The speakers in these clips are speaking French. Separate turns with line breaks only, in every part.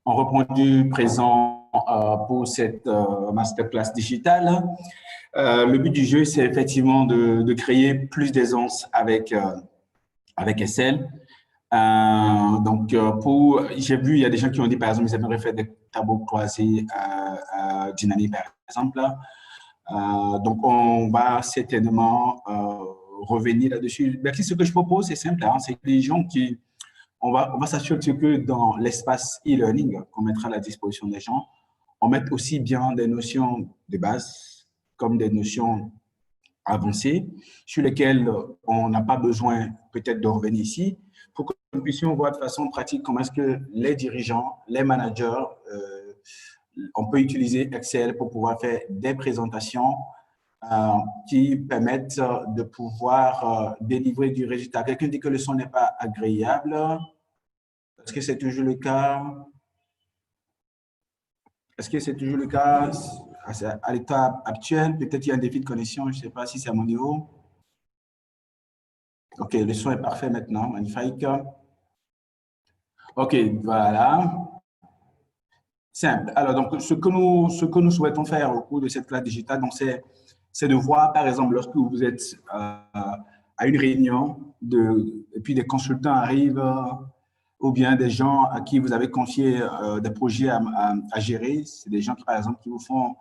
On reprend du présent pour cette masterclass digitale. Le but du jeu, c'est effectivement de créer plus d'aisance avec Excel. J'ai vu, il y a des gens qui ont dit, par exemple, ils aimeraient faire des tableaux croisés dynamiques, par exemple. Donc, on va certainement revenir là-dessus. Ce que je propose, c'est simple, hein, c'est que les gens on va s'assurer que dans l'espace e-learning qu'on mettra à la disposition des gens, on mette aussi bien des notions de base comme des notions avancées sur lesquelles on n'a pas besoin peut-être de revenir ici pour que nous puissions voir de façon pratique comment est-ce que les dirigeants, les managers, on peut utiliser Excel pour pouvoir faire des présentations qui permettent de pouvoir délivrer du résultat. Quelqu'un dit que le son n'est pas agréable. Est-ce que c'est toujours le cas? Est-ce que c'est toujours le cas à l'état actuel? Peut-être qu'il y a un défi de connexion, je ne sais pas si c'est à mon niveau. OK, le son est parfait maintenant, magnifique. OK, voilà. Simple. Alors, donc, ce que nous souhaitons faire au cours de cette classe digitale, c'est de voir, par exemple, lorsque vous êtes à une réunion et puis des consultants arrivent ou bien des gens à qui vous avez confié des projets à gérer. C'est des gens qui, par exemple, qui vous font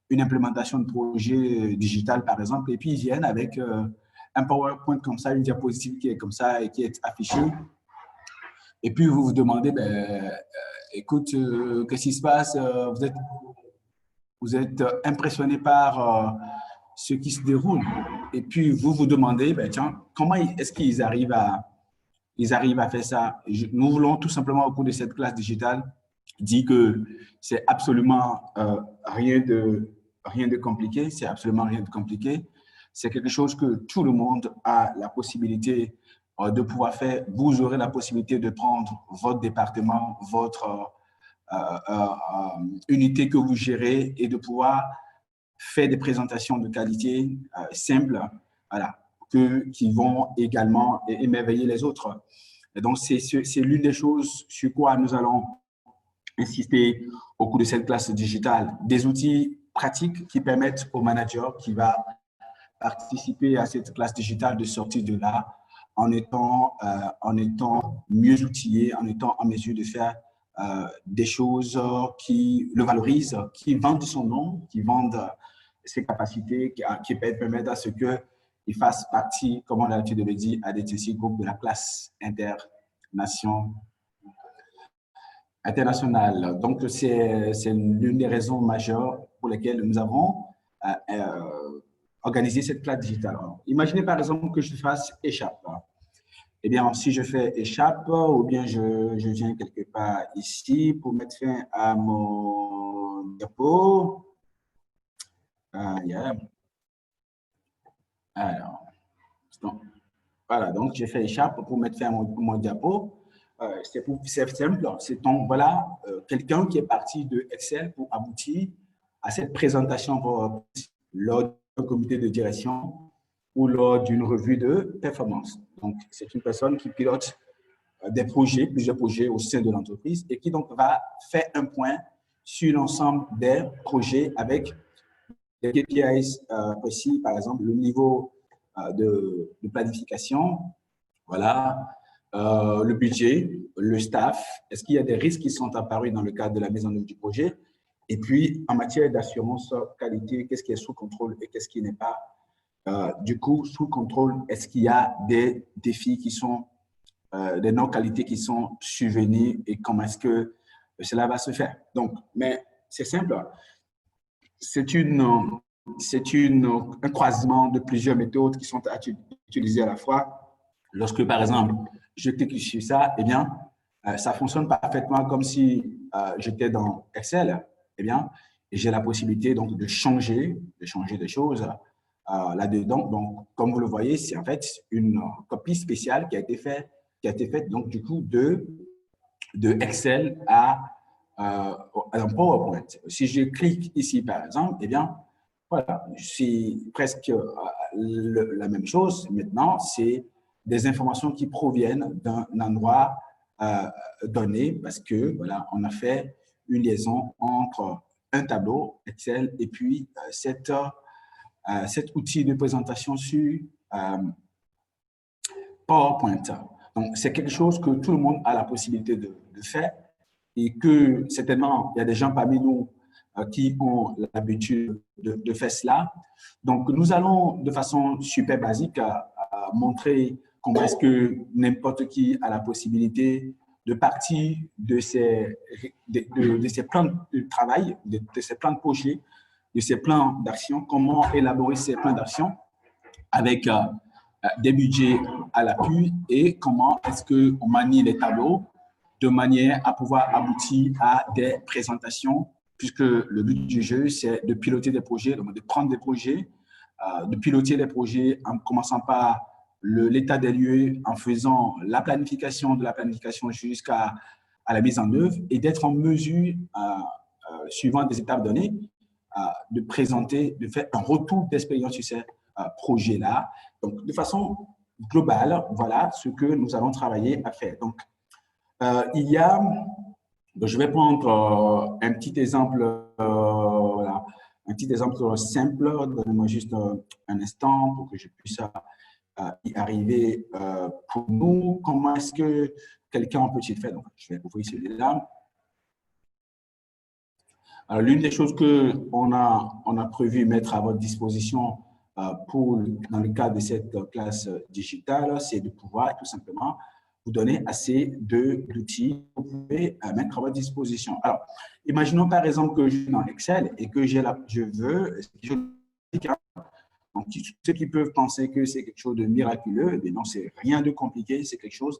une implémentation de projet digital, par exemple, et puis ils viennent avec un PowerPoint comme ça, une diapositive qui est comme ça et qui est affichée. Et puis, vous vous demandez, écoute, qu'est-ce qui se passe? Vous êtes impressionné par ce qui se déroule. Et puis, vous vous demandez, tiens, comment est-ce qu'ils arrivent à faire ça? Nous voulons tout simplement, au cours de cette classe digitale, dire que c'est absolument rien de compliqué. C'est absolument rien de compliqué. C'est quelque chose que tout le monde a la possibilité de pouvoir faire. Vous aurez la possibilité de prendre votre département, votre unité que vous gérez et de pouvoir faire des présentations de qualité simples, voilà, qui vont également émerveiller les autres. Et donc, c'est l'une des choses sur quoi nous allons insister au cours de cette classe digitale. Des outils pratiques qui permettent au manager qui va participer à cette classe digitale de sortir de là en étant mieux outillé, en étant en mesure de faire des choses qui le valorisent, qui vendent son nom, qui vendent ses capacités, qui permettent à ce qu'il fasse partie, comme on a l'habitude de le dire, à des groupes de la classe internationale. Donc, c'est l'une des raisons majeures pour lesquelles nous avons organisé cette classe digitale. Alors, imaginez par exemple que je fasse échappe. Eh bien, si je fais échappe ou bien je viens quelque part ici pour mettre fin à mon diapo. Yeah. Alors, voilà, donc j'ai fait échappe pour mettre fin à mon diapo. C'est simple, c'est donc voilà quelqu'un qui est parti de Excel pour aboutir à cette présentation lors d'un comité de direction ou lors d'une revue de performance. Donc, c'est une personne qui pilote des projets, plusieurs projets au sein de l'entreprise et qui donc va faire un point sur l'ensemble des projets avec des KPIs précis, par exemple le niveau de planification, voilà, le budget, le staff, est-ce qu'il y a des risques qui sont apparus dans le cadre de la mise en œuvre du projet? Et puis, en matière d'assurance qualité, qu'est-ce qui est sous contrôle et qu'est-ce qui n'est pas? Du coup, sous contrôle, est-ce qu'il y a des défis qui sont, des non-qualités qui sont survenus et comment est-ce que cela va se faire? Donc, mais c'est simple. C'est un croisement de plusieurs méthodes qui sont utilisées à la fois. Lorsque, par exemple, je clique sur ça, eh bien, ça fonctionne parfaitement comme si j'étais dans Excel. Eh bien, j'ai la possibilité donc de changer des choses là-dedans. Donc, comme vous le voyez, c'est en fait une copie spéciale qui a été faite donc du coup de Excel à un PowerPoint. Si je clique ici, par exemple, eh bien, voilà, c'est presque la même chose. Maintenant, c'est des informations qui proviennent d'un endroit donné parce que, voilà, on a fait une liaison entre un tableau Excel et puis cet outil de présentation sur PowerPoint. Donc, c'est quelque chose que tout le monde a la possibilité de faire et que certainement, il y a des gens parmi nous qui ont l'habitude de faire cela. Donc, nous allons de façon super basique montrer comment est-ce que n'importe qui a la possibilité de partir de ces plans de travail, de ces plans de projet, de ces plans d'action, comment élaborer ces plans d'action avec des budgets à l'appui et comment est-ce qu'on manie les tableaux de manière à pouvoir aboutir à des présentations, puisque le but du jeu, c'est de piloter des projets, donc de prendre des projets, de piloter les projets en commençant par l'état des lieux, en faisant la planification de la planification jusqu'à la mise en œuvre et d'être en mesure, suivant des étapes données, de présenter, de faire un retour d'expérience sur ces projets-là. Donc, de façon globale, voilà ce que nous allons travailler à faire. Donc, il y a, je vais prendre un petit exemple, voilà, un petit exemple simple. Donnez-moi juste un instant pour que je puisse y arriver pour nous. Comment est-ce que quelqu'un peut-il faire? Donc, je vais ouvrir celui-là. L'une des choses qu'on a prévu mettre à votre disposition dans le cadre de cette classe digitale, c'est de pouvoir tout simplement vous donner assez d'outils que vous pouvez mettre à votre disposition. Alors, imaginons par exemple que je suis dans Excel et que je veux, donc, ceux qui peuvent penser que c'est quelque chose de miraculeux, mais non, c'est rien de compliqué, c'est quelque chose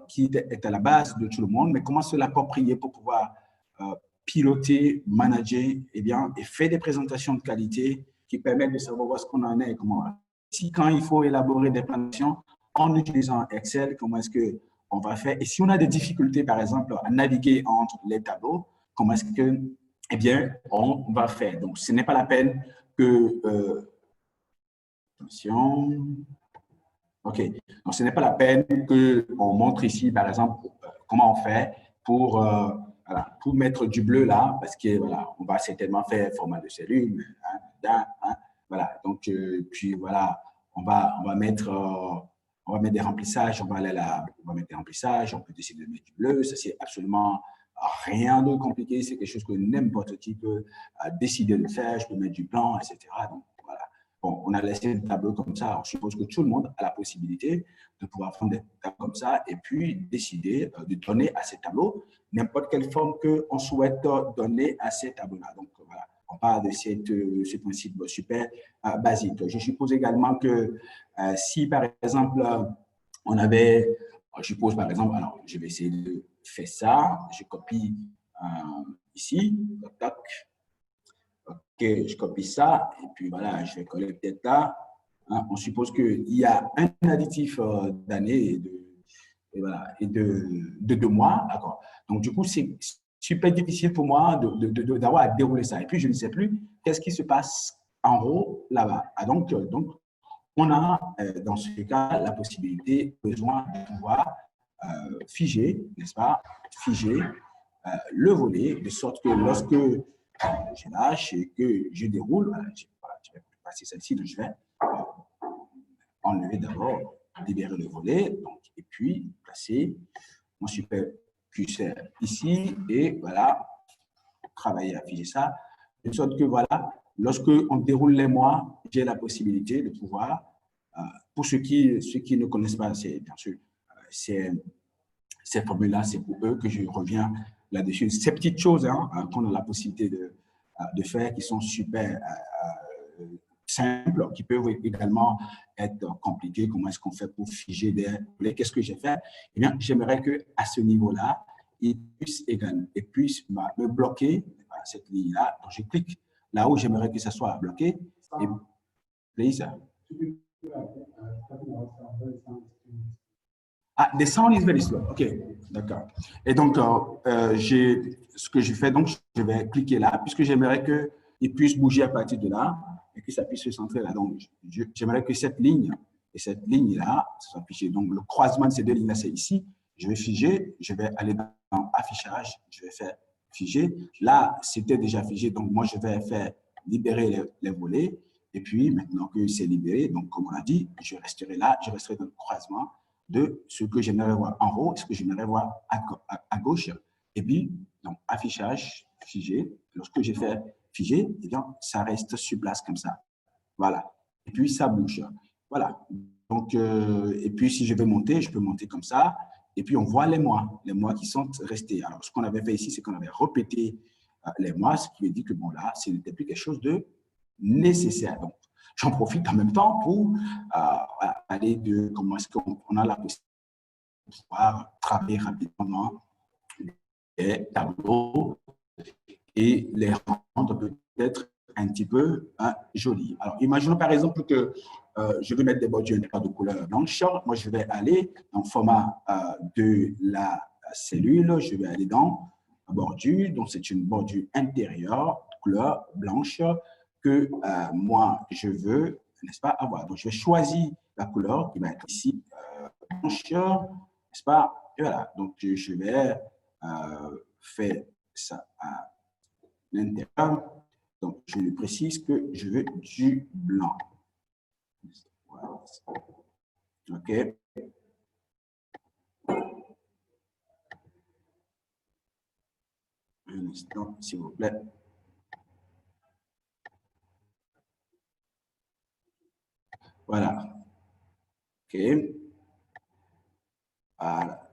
qui est à la base de tout le monde, mais comment se l'approprier pour pouvoir piloter, manager, et faire des présentations de qualité qui permettent de savoir ce qu'on en est et comment. Si quand il faut élaborer des plans d'action en utilisant Excel, comment est-ce qu'on va faire? Et si on a des difficultés, par exemple, à naviguer entre les tableaux, comment est-ce que, on va faire? Donc, ce n'est pas la peine que... attention. OK. Donc, ce n'est pas la peine qu'on montre ici, par exemple, comment on fait pour mettre du bleu là, parce que voilà, on va certainement faire format de cellule. Voilà. Donc, puis voilà, on va mettre des remplissages, on va mettre des remplissages, on peut décider de mettre du bleu. Ça, c'est absolument rien de compliqué. C'est quelque chose que n'importe qui peut décider de faire. Je peux mettre du blanc, etc. Donc, voilà. Bon, on a laissé le tableau comme ça. On suppose que tout le monde a la possibilité de pouvoir prendre des tableaux comme ça et puis décider de donner à ces tableaux n'importe quelle forme qu'on souhaite donner à ces tableaux-là. Donc, voilà, on parle de ce principe super basique. Je suppose également que si, par exemple, on avait, je suppose, par exemple, alors, je vais essayer de faire ça. Je copie ici, tac, OK, je copie ça, et puis voilà, je vais coller peut-être là. On suppose qu'il y a un additif d'année et de 2 mois, d'accord. Donc, du coup, c'est super difficile pour moi d'avoir à dérouler ça. Et puis, je ne sais plus qu'est-ce qui se passe en haut là-bas. Donc, on a, dans ce cas, la possibilité, besoin de pouvoir figer, n'est-ce pas, figer le volet, de sorte que lorsque je lâche et que je déroule, je vais passer celle-ci, donc je vais enlever d'abord, libérer le volet, donc, et puis placer mon super curseur ici, et voilà, travailler à figer ça, de sorte que voilà, lorsque on déroule les mois, j'ai la possibilité de pouvoir, pour ceux qui ne connaissent pas, c'est bien sûr, ces formules-là, c'est pour eux que je reviens là-dessus. Ces petites choses qu'on a la possibilité de faire qui sont super simples, qui peuvent également être compliquées. Comment est-ce qu'on fait pour figer des volets? Qu'est-ce que j'ai fait? Eh bien, j'aimerais qu'à ce niveau-là, il puisse me bloquer cette ligne-là. Donc, je clique là où j'aimerais que ça soit bloqué. Et please. Ah, the sound is very slow. OK, d'accord. Et donc, ce que je fais, donc, je vais cliquer là, puisque j'aimerais qu'il puisse bouger à partir de là et que ça puisse se centrer là. Donc, j'aimerais que cette ligne et cette ligne-là soit affichée. Donc, le croisement de ces deux lignes-là, c'est ici. je vais figer, je vais aller dans affichage, je vais faire figer. Là, c'était déjà figé, donc moi, je vais faire libérer les volets. Et puis, maintenant que c'est libéré, donc comme on a dit, je resterai là, je resterai dans le croisement de ce que j'aimerais voir en haut et ce que j'aimerais voir à gauche. Et puis, donc, affichage, figé. Lorsque j'ai fait figé, eh bien, ça reste sur place comme ça. Voilà. Et puis, ça bouge. Voilà. Donc, et puis, si je veux monter, je peux monter comme ça. Et puis, on voit les mois qui sont restés. Alors, ce qu'on avait fait ici, c'est qu'on avait répété les mois, ce qui veut dire que, bon, là, ce n'était plus quelque chose de nécessaire. Donc, j'en profite en même temps pour parler de comment est-ce qu'on a la possibilité de pouvoir travailler rapidement les tableaux et les rendre peut-être un petit peu jolis. Alors, imaginons par exemple que je veux mettre des bordures de couleur blanche. Moi, je vais aller dans le format de la cellule. Je vais aller dans bordure. Donc, c'est une bordure intérieure, couleur blanche, que moi, je veux, n'est-ce pas, avoir. Donc, je vais choisir la couleur qui va être ici blanche, n'est-ce pas? Et voilà. Donc, je vais faire ça à l'intérieur. Donc, je lui précise que je veux du blanc. Voilà. OK. Un instant, s'il vous plaît. Voilà. OK. Voilà.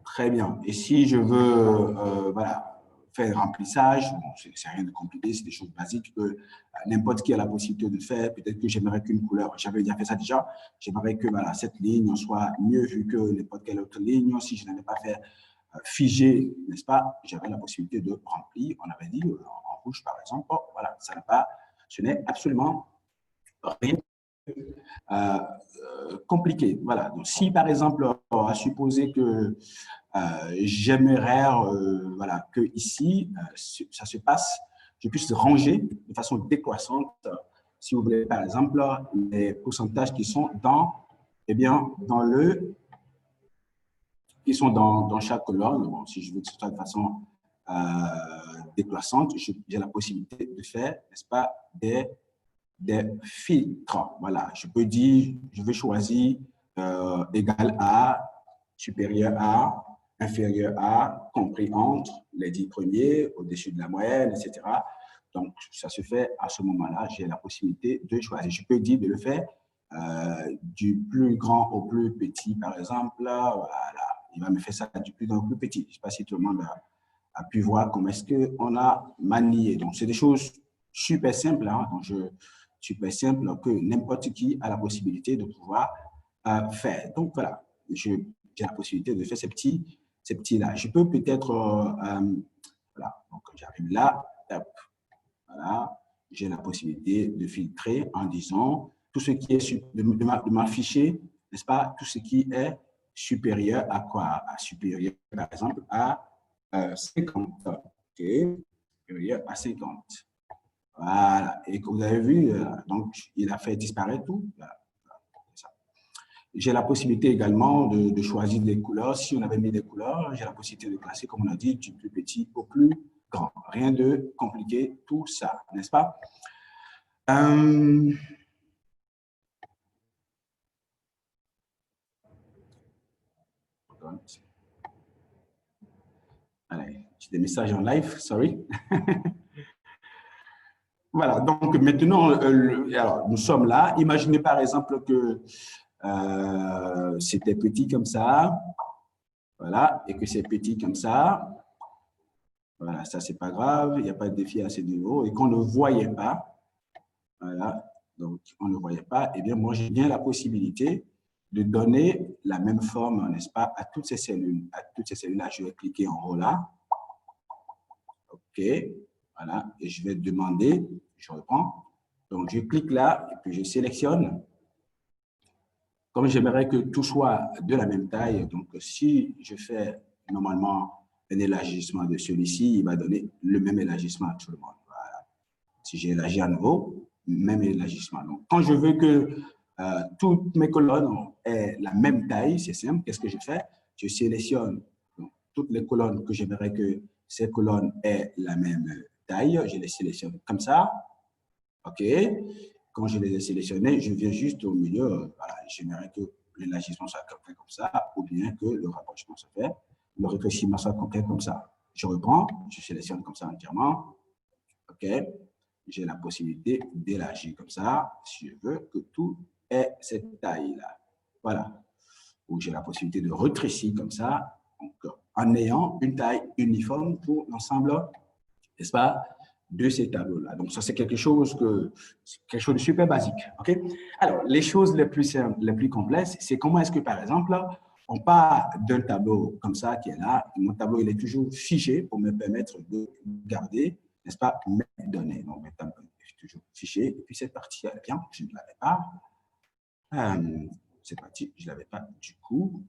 Très bien. Et si je veux voilà, faire un remplissage, bon, c'est rien de compliqué, c'est des choses basiques que n'importe qui a la possibilité de faire. Peut-être que j'aimerais qu'une couleur, j'avais déjà fait ça déjà, j'aimerais que voilà, cette ligne soit mieux vue que n'importe quelle autre ligne. Si je n'avais pas fait figé, n'est-ce pas, j'avais la possibilité de remplir, on avait dit en rouge par exemple. Bon, voilà, ça n'a pas, ce n'est absolument rien compliqué. Voilà. Donc, si par exemple, à supposer que j'aimerais voilà, que ici, ça se passe, je puisse ranger de façon décroissante, si vous voulez, par exemple, les pourcentages qui sont dans, eh bien, dans le, qui sont dans chaque colonne. Bon, si je veux que ce soit de façon décroissante, j'ai la possibilité de faire, n'est-ce pas, des filtres. Voilà, je peux dire, je vais choisir égal à, supérieur à, inférieur à, compris entre les 10 premiers, au-dessus de la moyenne, etc. Donc, ça se fait à ce moment-là, j'ai la possibilité de choisir. Je peux dire de le faire du plus grand au plus petit, par exemple. Voilà, il va me faire ça du plus grand au plus petit. Je ne sais pas si tout le monde a pu voir comment est-ce qu'on a manié. Donc, c'est des choses super simples. Hein, donc super simple que n'importe qui a la possibilité de pouvoir faire. Donc, voilà, j'ai la possibilité de faire ces petits-là. Je peux peut-être, voilà, donc j'arrive là, hop, voilà, j'ai la possibilité de filtrer en disant tout ce qui est de m'afficher, n'est-ce pas, tout ce qui est supérieur à quoi? À supérieur, par exemple, à 50. OK, supérieur à 50. Voilà. Et que vous avez vu, donc, il a fait disparaître tout. Voilà. J'ai la possibilité également de choisir des couleurs. Si on avait mis des couleurs, j'ai la possibilité de classer, comme on a dit, du plus petit au plus grand. Rien de compliqué, tout ça, n'est-ce pas? Allez, j'ai des messages en live, sorry. Voilà, donc maintenant, alors, nous sommes là. Imaginez par exemple que c'était petit comme ça, voilà, et que c'est petit comme ça. Voilà, ça, c'est pas grave, il n'y a pas de défi à ce niveau, et qu'on ne voyait pas, voilà, donc on ne voyait pas, eh bien, moi, j'ai bien la possibilité de donner la même forme, n'est-ce pas, à toutes ces cellules. À toutes ces cellules-là, je vais cliquer en haut là. OK, voilà, et je vais demander, je reprends. Donc, je clique là, et puis je sélectionne. Comme j'aimerais que tout soit de la même taille, donc si je fais normalement un élargissement de celui-ci, il va donner le même élargissement à tout le monde. Voilà. Si j'élargis à nouveau, même élargissement. Donc, quand je veux que toutes mes colonnes aient la même taille, c'est simple, qu'est-ce que je fais? je sélectionne donc, toutes les colonnes que j'aimerais que ces colonnes aient la même taille. Je les sélectionne comme ça. OK. Quand je les ai sélectionnés, je viens juste au milieu. Voilà, j'aimerais que l'élargissement soit complet comme ça, ou bien que le rapprochement se fait, le rétrécissement soit complet comme ça. Je reprends, je sélectionne comme ça entièrement. OK. J'ai la possibilité d'élargir comme ça, si je veux que tout ait cette taille-là. Voilà. Ou j'ai la possibilité de rétrécir comme ça, donc, en ayant une taille uniforme pour l'ensemble, n'est-ce pas, de ces tableaux-là. Donc, ça, c'est quelque chose de super basique. OK? Alors, les choses les plus simples, les plus complexes, c'est comment est-ce que, par exemple, on part d'un tableau comme ça qui est là. Mon tableau, il est toujours fiché pour me permettre de garder, n'est-ce pas, mes données. Donc, mes tableaux, est toujours fiché. Et puis, cette partie, elle est bien, je ne l'avais pas. Cette partie, je ne l'avais pas du coup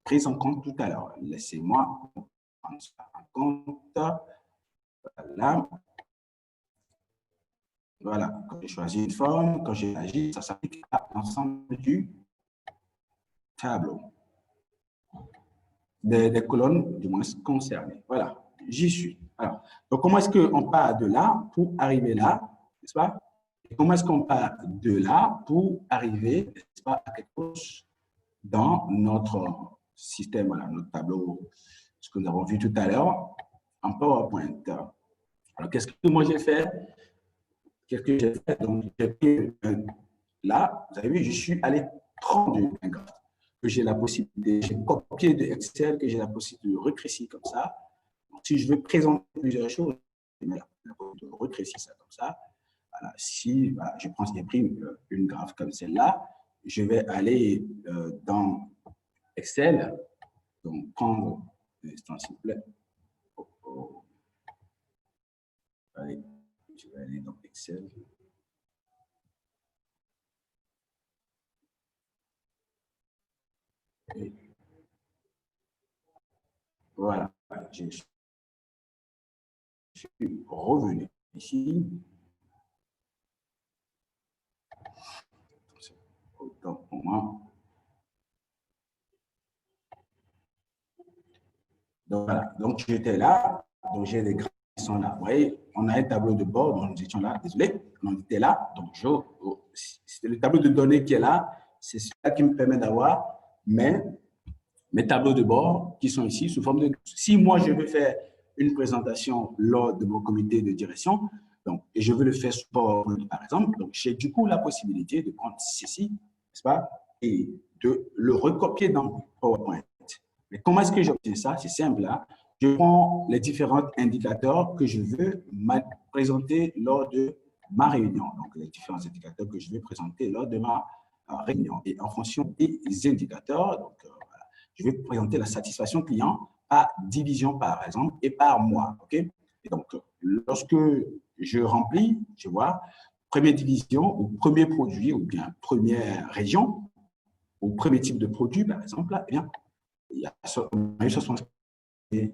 prise en compte tout à l'heure. Laissez-moi prendre ça en compte. Voilà. Voilà. Quand j'ai choisi une forme, quand j'ai agi, ça s'applique à l'ensemble du tableau. Des colonnes, du moins, concernées. Voilà. J'y suis. Alors, donc, comment est-ce qu'on part de là pour arriver là, n'est-ce pas? Et comment est-ce qu'on part de là pour arriver, n'est-ce pas, à quelque chose dans notre système, voilà, notre tableau, ce que nous avons vu tout à l'heure en PowerPoint. Alors, qu'est-ce que moi j'ai fait? Qu'est-ce que j'ai fait? Donc, j'ai pris là, vous avez vu, je suis allé prendre un graphe que j'ai la possibilité, j'ai copié de Excel, que j'ai la possibilité de rétrécir comme ça. Donc, si je veux présenter plusieurs choses, j'ai la possibilité de rétrécir ça comme ça. Voilà, si voilà, je prends une graphe comme celle-là, je vais aller dans Excel, donc prendre un instant s'il vous plaît. Allez, je vais aller dans Excel. Et voilà, je suis revenu ici. Autant pour moi. Donc voilà, donc j'étais là, donc j'ai des graphes qui sont là. Vous voyez, on a un tableau de bord, donc nous étions là, désolé, on était là, donc c'est le tableau de données qui est là, c'est ça qui me permet d'avoir mes tableaux de bord qui sont ici sous forme de... Si moi je veux faire une présentation lors de mon comité de direction, donc, et je veux le faire sous PowerPoint par exemple, donc j'ai du coup la possibilité de prendre ceci, n'est-ce pas, et de le recopier dans PowerPoint. Mais comment est-ce que j'obtiens ça? C'est simple là. Je prends les différents indicateurs que je veux présenter lors de ma réunion. Donc, les différents indicateurs que je veux présenter lors de ma réunion. Et en fonction des indicateurs, donc, voilà, je vais présenter la satisfaction client par division, par exemple, et par mois. OK? Et donc, lorsque je remplis, je vois, première division ou premier produit ou bien première région ou premier type de produit, par exemple, là, eh bien, il y a 68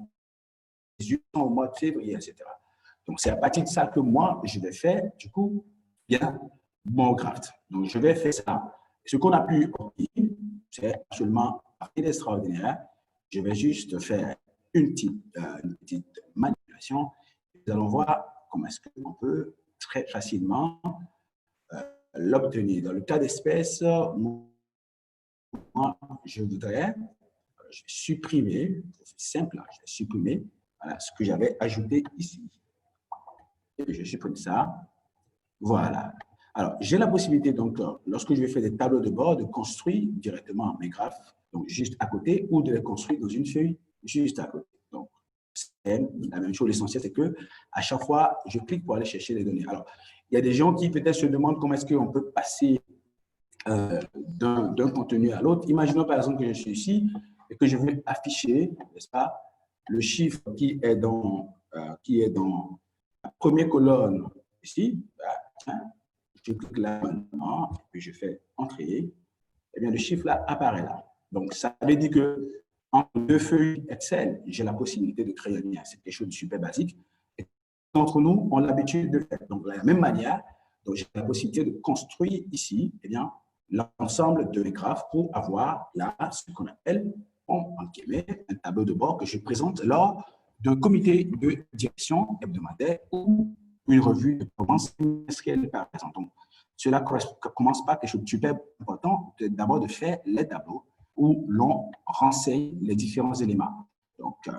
au mois de février, etc. Donc, c'est à partir de ça que moi, je vais faire, du coup, bien mon graft. Donc, je vais faire ça. Ce qu'on a pu obtenir, c'est absolument extraordinaire. Je vais juste faire une petite manipulation. Nous allons voir comment est-ce qu'on peut très facilement l'obtenir. Dans le cas d'espèce, moi, je voudrais supprimer, c'est simple, je vais supprimer voilà, ce que j'avais ajouté ici. Et je supprime ça. Voilà. Alors, j'ai la possibilité, donc, lorsque je vais faire des tableaux de bord, de construire directement mes graphes, donc juste à côté, ou de les construire dans une feuille juste à côté. Donc, c'est la même chose. L'essentiel, c'est que à chaque fois, je clique pour aller chercher les données. Alors, il y a des gens qui peut-être se demandent comment est-ce qu'on peut passer d'un contenu à l'autre. Imaginons par exemple que je suis ici et que je veux afficher, n'est-ce pas, le chiffre qui est dans la première colonne ici. Je clique là maintenant et puis je fais entrer. Eh bien, le chiffre là apparaît là. Donc, ça veut dire que entre deux feuilles Excel, j'ai la possibilité de créer un lien. C'est quelque chose de super basique. Et d'entre nous ont l'habitude de le faire. Donc, de la même manière, j'ai la possibilité de construire ici, eh bien, l'ensemble de mes graphes pour avoir là ce qu'on appelle en guillemets, un tableau de bord que je présente lors d'un comité de direction hebdomadaire ou une revue de performance trimestrielle, par exemple. Donc, cela ne commence pas quelque chose de super important, d'abord de faire les tableaux où l'on renseigne les différents éléments. Donc,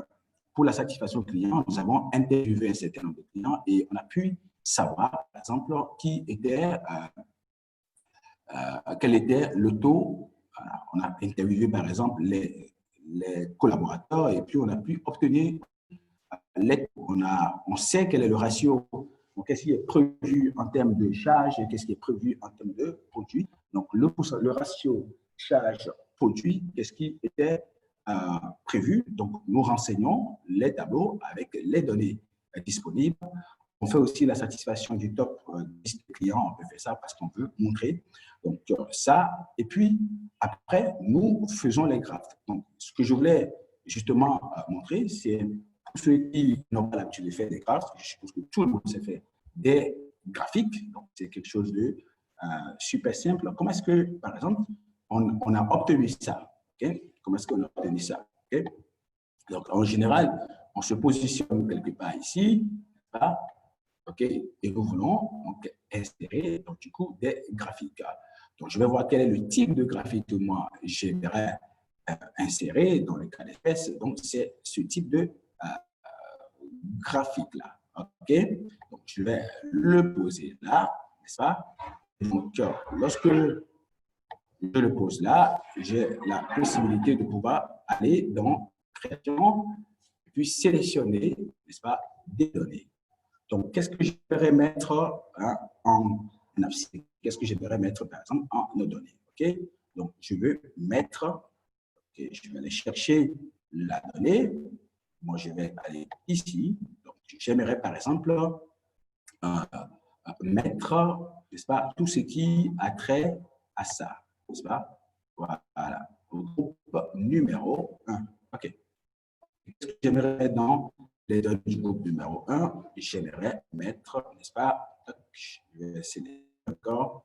pour la satisfaction client, nous avons interviewé un certain nombre de clients et on a pu savoir, par exemple, quel était le taux. On a interviewé, par exemple, les collaborateurs et puis on a pu obtenir on sait quel est le ratio, qu'est-ce qui est prévu en termes de charge et qu'est-ce qui est prévu en termes de produit. Donc, le ratio charge-produit, qu'est-ce qui était prévu. Donc, nous renseignons les tableaux avec les données disponibles. On fait aussi la satisfaction du top 10 clients. On peut faire ça parce qu'on veut montrer. Donc, ça. Et puis, après, nous faisons les graphes. Donc, ce que je voulais justement montrer, c'est pour ceux qui n'ont pas l'habitude de faire des graphes, je suppose que tout le monde sait faire des graphiques. Donc, c'est quelque chose de super simple. Comment est-ce que, par exemple, on a obtenu ça? Okay? Comment est-ce qu'on a obtenu ça? Okay? Donc, en général, on se positionne quelque part ici. Là, OK, et nous voulons donc, insérer donc, du coup, des graphiques. Donc, je vais voir quel est le type de graphique que moi, j'aimerais insérer dans le cas d'espèce. Donc, c'est ce type de graphique-là. OK, donc je vais le poser là, n'est-ce pas? Donc, lorsque je le pose là, j'ai la possibilité de pouvoir aller dans Création et puis sélectionner, n'est-ce pas, des données. Donc, qu'est-ce que j'aimerais mettre en abscisse? Qu'est-ce que j'aimerais mettre, par exemple, en nos données? OK? Donc, je veux mettre, okay, je vais aller chercher la donnée. Moi, je vais aller ici. Donc, j'aimerais, par exemple, mettre, n'est-ce pas, tout ce qui a trait à ça, n'est-ce pas? Voilà, au groupe numéro 1. OK. Qu'est-ce que j'aimerais mettre dans les données du groupe numéro 1? J'aimerais mettre, n'est-ce pas? Je vais essayer encore.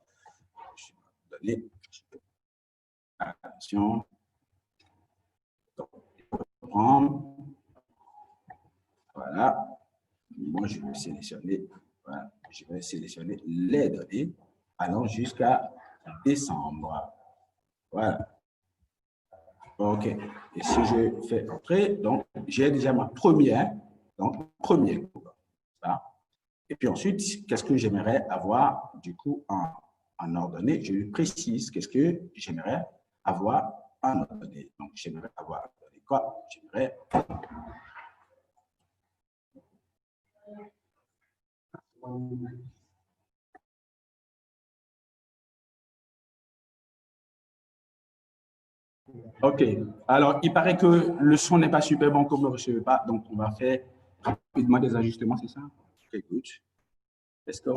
Je vais donner attention. Donc, prendre. Voilà. Moi, je vais sélectionner. Voilà. Je vais sélectionner les données allant jusqu'à décembre. Voilà. OK. Et si je fais entrer, donc, j'ai déjà ma première, donc, premier groupe. Et puis ensuite, qu'est-ce que j'aimerais avoir, du coup, en ordonnée? Je précise qu'est-ce que j'aimerais avoir en ordonnée. Donc, j'aimerais avoir quoi? J'aimerais. OK. Alors, il paraît que le son n'est pas super bon, comme vous ne le recevez pas. Donc, on va faire rapidement des ajustements, c'est ça? OK, good. Let's go.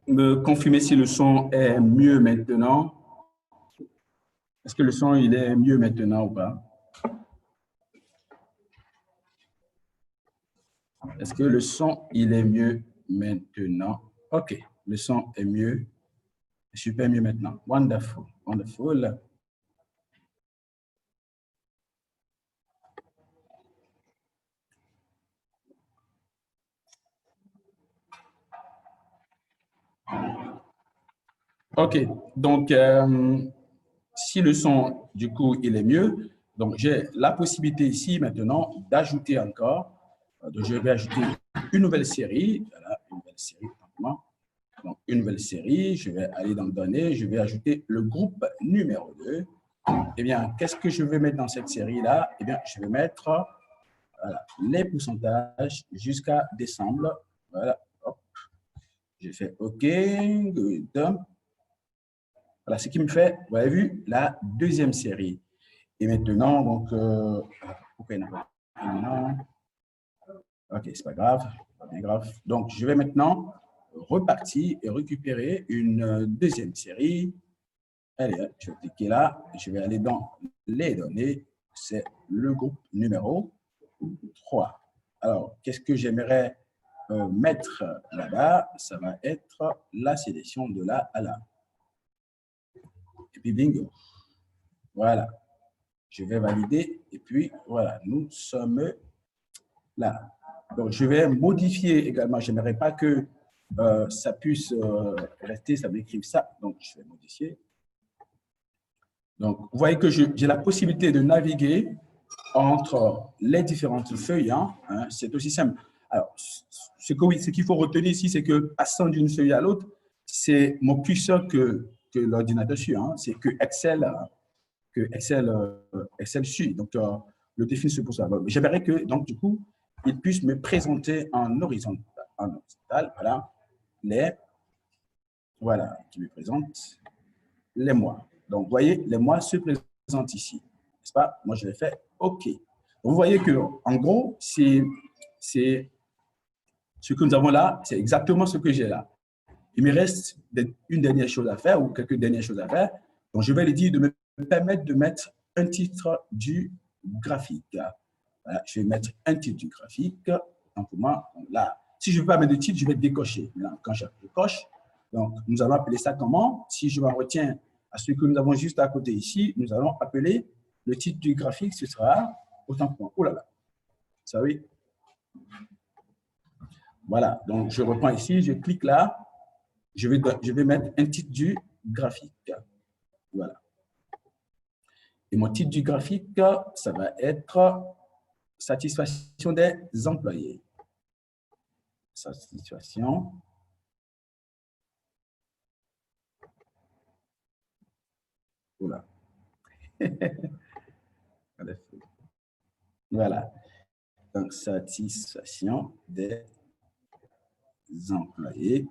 Me confirmer si le son est mieux maintenant. Est-ce que le son il est mieux maintenant ou pas? Est-ce que le son il est mieux maintenant? OK, le son est mieux, super mieux maintenant. Wonderful, wonderful. OK, donc si le son du coup il est mieux, donc j'ai la possibilité ici maintenant d'ajouter encore. Donc je vais ajouter une nouvelle série. Voilà, une nouvelle série. Donc une nouvelle série, je vais aller dans Données, je vais ajouter le groupe numéro 2. eh bien, qu'est-ce que je vais mettre dans cette série-là? Eh bien, je vais mettre voilà, les pourcentages jusqu'à décembre. Voilà, hop, j'ai fait OK, good. Voilà ce qui me fait, vous avez vu, la deuxième série. Et maintenant, donc, pourquoi il n'a pas maintenant? OK, c'est pas grave, pas bien grave. Donc, je vais maintenant repartir et récupérer une deuxième série. Allez, je vais cliquer là, je vais aller dans les données. C'est le groupe numéro 3. Alors, qu'est-ce que j'aimerais mettre là-bas? Ça va être la sélection de là à là. Et puis, bingo. Voilà. Je vais valider et puis voilà, nous sommes là. Donc, je vais modifier également. Je n'aimerais pas que ça puisse rester, ça m'écrive ça. Donc, je vais modifier. Donc, vous voyez que j'ai la possibilité de naviguer entre les différentes feuilles. Hein, c'est aussi simple. Alors, ce qu'il faut retenir ici, c'est que passant d'une feuille à l'autre, c'est mon curseur que l'ordinateur suit. Hein, c'est que Excel suit. Donc, le défi se pose. J'aimerais que, donc, du coup, il puisse me présenter en horizontal. Voilà, voilà, qui me présente les mois. Donc, vous voyez, les mois se présentent ici. N'est-ce pas? Moi, je vais faire OK. Donc, vous voyez que, en gros, c'est ce que nous avons là, c'est exactement ce que j'ai là. Il me reste une dernière chose à faire ou quelques dernières choses à faire. Donc, je vais lui dire de me permettre de mettre un titre du graphique. Voilà, je vais mettre un titre du graphique. Donc, pour moi, là, si je ne veux pas mettre de titre, je vais décocher. Maintenant, quand je coche, donc, nous allons appeler ça comment? Si je m'en retiens à ce que nous avons juste à côté ici, nous allons appeler le titre du graphique, ce sera autant que moi. Oh là là, ça oui. Voilà, donc je reprends ici, je clique là, je vais mettre un titre du graphique. Voilà. Et mon titre du graphique, ça va être satisfaction des employés. Satisfaction. Voilà. Voilà. Donc, satisfaction des employés.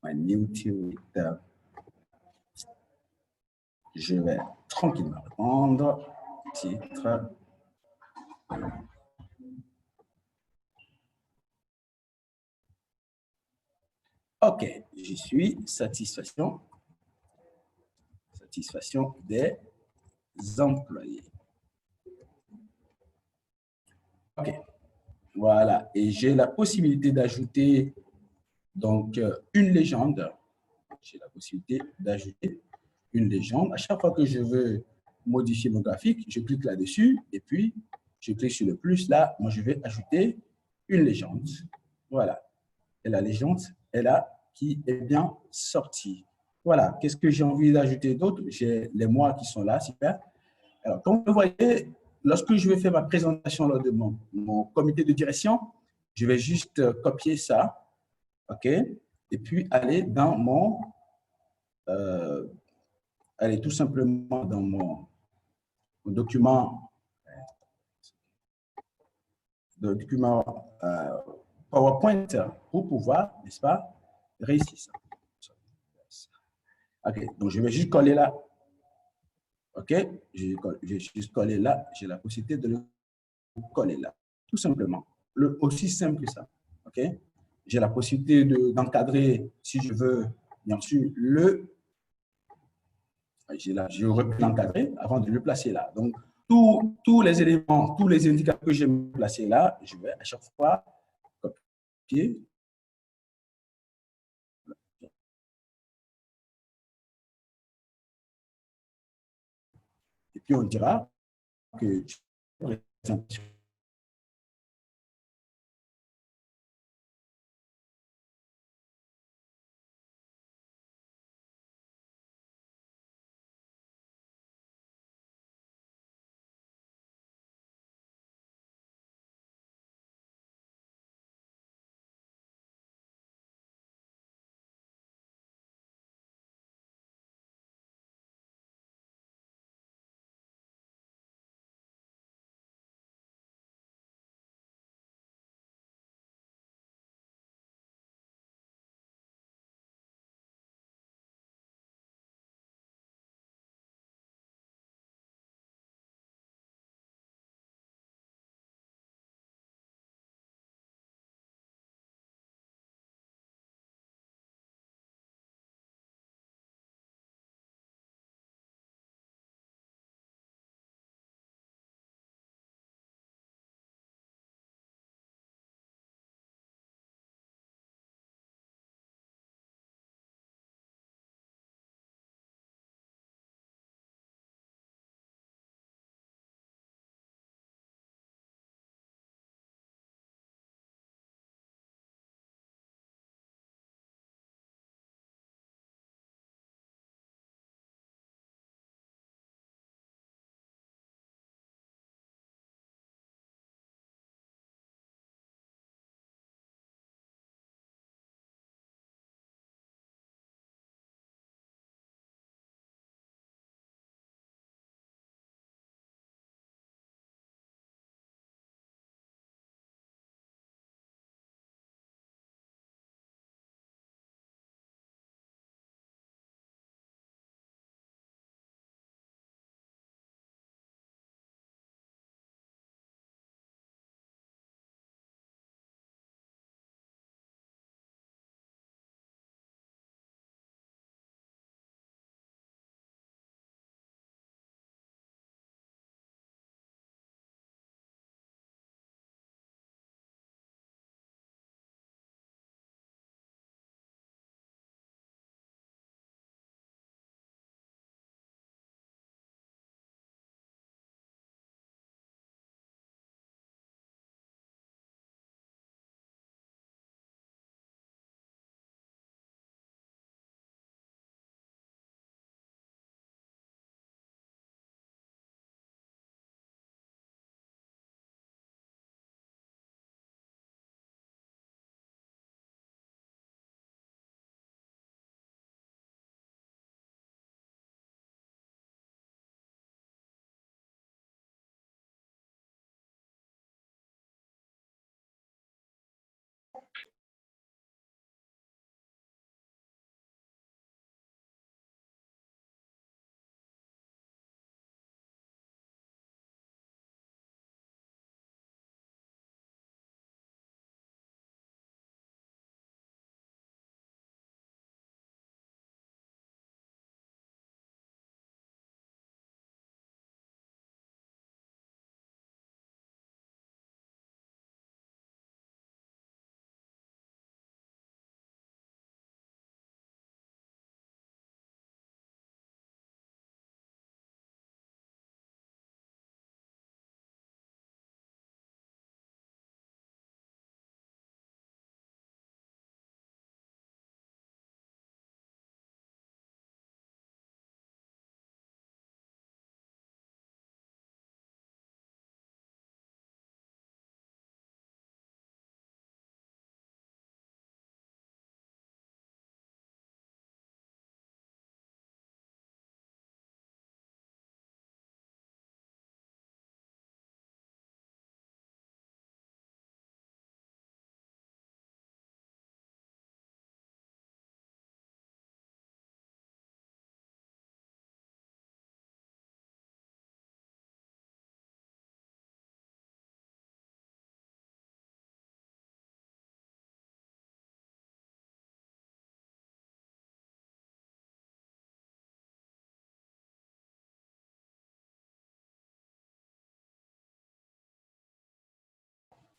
My new tweet. Je vais tranquillement répondre. Titre. OK, j'y suis. Satisfaction des employés. OK, voilà. Et j'ai la possibilité d'ajouter donc une légende. J'ai la possibilité d'ajouter une légende. À chaque fois que je veux modifier mon graphique, je clique là-dessus et puis je clique sur le plus. Là, moi, je vais ajouter une légende. Voilà. Et la légende est là qui est bien sortie. Voilà. Qu'est-ce que j'ai envie d'ajouter d'autre? J'ai les mois qui sont là. Super. Alors, comme vous voyez, lorsque je vais faire ma présentation lors de mon comité de direction, je vais juste copier ça. OK? Et puis aller dans aller tout simplement dans mon document, PowerPoint pour pouvoir, n'est-ce pas, réussir ça. OK, donc je vais juste coller là. OK, je vais juste coller là. J'ai la possibilité de le coller là. Tout simplement. Aussi simple que ça. OK, j'ai la possibilité d'encadrer, si je veux, bien sûr, je repris l'encadrer avant de le placer là. Donc, tous les éléments, tous les indicateurs que j'ai placés là, je vais à chaque fois copier. Et puis, on dira que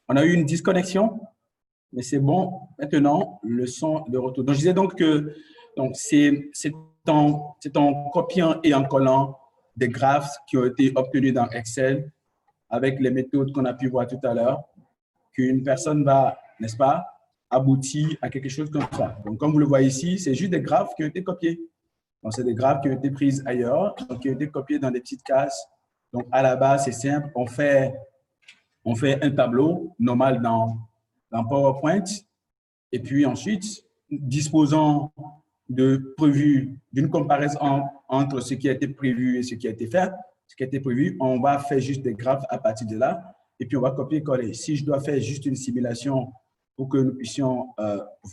On a eu une disconnexion, mais c'est bon. Maintenant, le son de retour. Donc, je disais donc que c'est en copiant et en collant des graphes qui ont été obtenus dans Excel avec les méthodes qu'on a pu voir tout à l'heure, qu'une personne va, n'est-ce pas, aboutir à quelque chose comme ça. Donc, comme vous le voyez ici, c'est juste des graphes qui ont été copiés. Donc, c'est des graphes qui ont été pris ailleurs, donc qui ont été copiés dans des petites cases. Donc, à la base, c'est simple. On fait un tableau normal dans PowerPoint. Et puis ensuite, disposant d'une comparaison entre ce qui a été prévu et ce qui a été fait, ce qui a été prévu, on va faire juste des graphes à partir de là. Et puis, on va copier-coller. Si je dois faire juste une simulation pour que nous puissions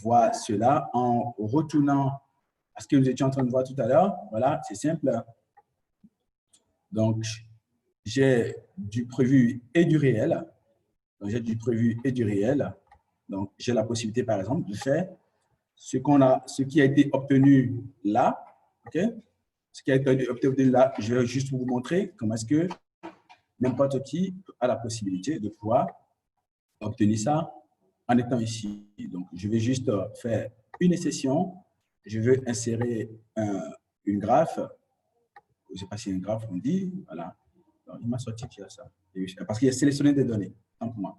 voir cela en retournant à ce que nous étions en train de voir tout à l'heure, voilà, c'est simple. Donc, j'ai du prévu et du réel. Donc, j'ai du prévu et du réel. Donc, j'ai la possibilité, par exemple, de faire ce qui a été obtenu là. OK? Ce qui a été obtenu là, je vais juste vous montrer comment est-ce que n'importe qui a la possibilité de pouvoir obtenir ça en étant ici. Donc, je vais juste faire une session. Je veux insérer une graphe. Je ne sais pas si un graphe, on dit. Voilà. Donc, il m'a sorti qui a ça. Parce qu'il a sélectionné des données. Tant pour moi.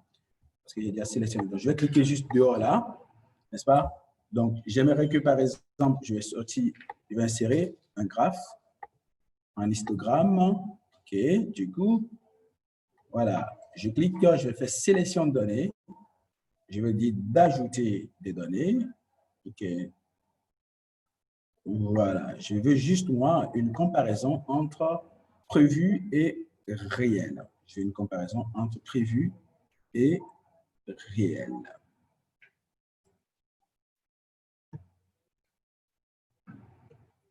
Parce qu'il a sélectionné. Donc, je vais cliquer juste dehors là. N'est-ce pas? Donc, j'aimerais que, par exemple, je vais insérer un graphe, un histogramme. OK. Du coup, voilà. Je clique, je vais faire sélection de données. Je vais dire d'ajouter des données. OK. Voilà. Je veux juste, moi, une comparaison entre prévu et réel. Je veux une comparaison entre prévu et réel.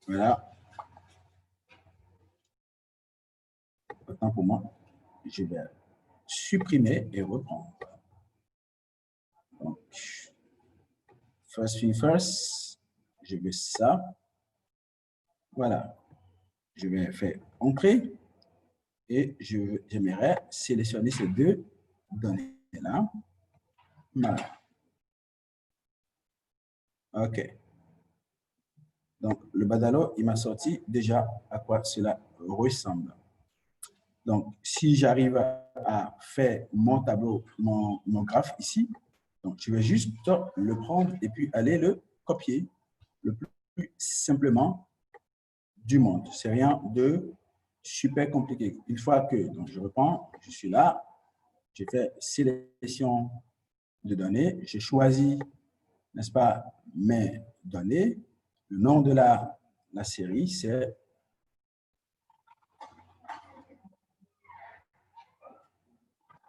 Voilà. Autant pour moi, je vais supprimer et reprendre. Donc, first thing first, je veux ça. Voilà. Je vais faire entrer et j'aimerais sélectionner ces deux données-là. Voilà. OK. Donc, le Badalo, il m'a sorti déjà à quoi cela ressemble. Donc, si j'arrive à faire mon tableau, mon graphe ici, donc je vais juste le prendre et puis aller le copier le plus simplement du monde. C'est rien de super compliqué. Une fois que donc je reprends, je suis là, j'ai fait sélection de données, j'ai choisi, n'est-ce pas, mes données. Le nom de la série, c'est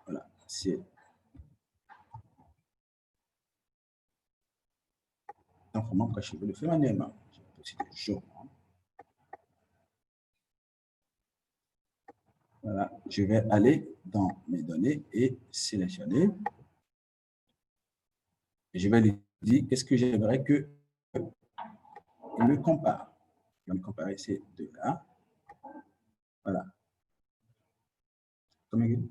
voilà, c'est information que je vais le faire manuellement. Voilà, je vais aller dans mes données et sélectionner. Et je vais lui dire qu'est-ce que j'aimerais que il me compare. Je vais me comparer ces deux-là. Voilà. Comme il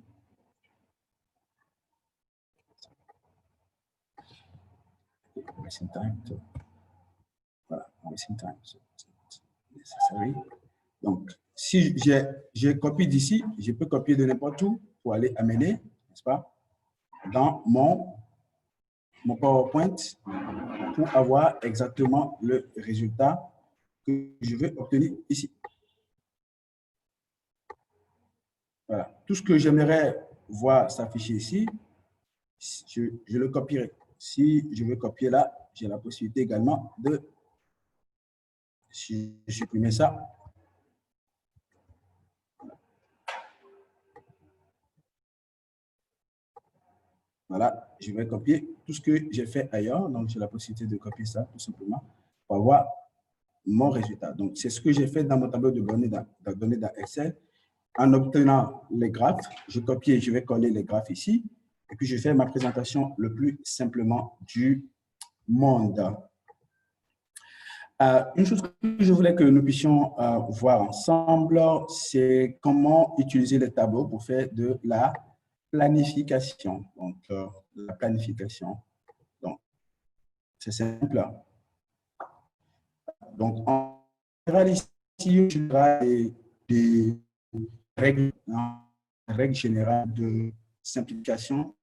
wasting time. So, voilà, wasting time. So, necessary. Donc, si j'ai copié d'ici, je peux copier de n'importe où pour aller amener, n'est-ce pas, dans mon PowerPoint pour avoir exactement le résultat que je veux obtenir ici. Voilà. Tout ce que j'aimerais voir s'afficher ici, je le copierai. Si je veux copier là, j'ai la possibilité également de supprimer ça. Voilà, je vais copier tout ce que j'ai fait ailleurs. Donc, j'ai la possibilité de copier ça tout simplement pour avoir mon résultat. Donc, c'est ce que j'ai fait dans mon tableau de données dans Excel. En obtenant les graphes, je copie et je vais coller les graphes ici. Et puis, je fais ma présentation le plus simplement du monde. Une chose que je voulais que nous puissions voir ensemble, c'est comment utiliser les tableaux pour faire de la planification. Donc, la planification. Donc, c'est simple. Donc, en général, ici, je travaille des règles, hein, règles générales de simplification.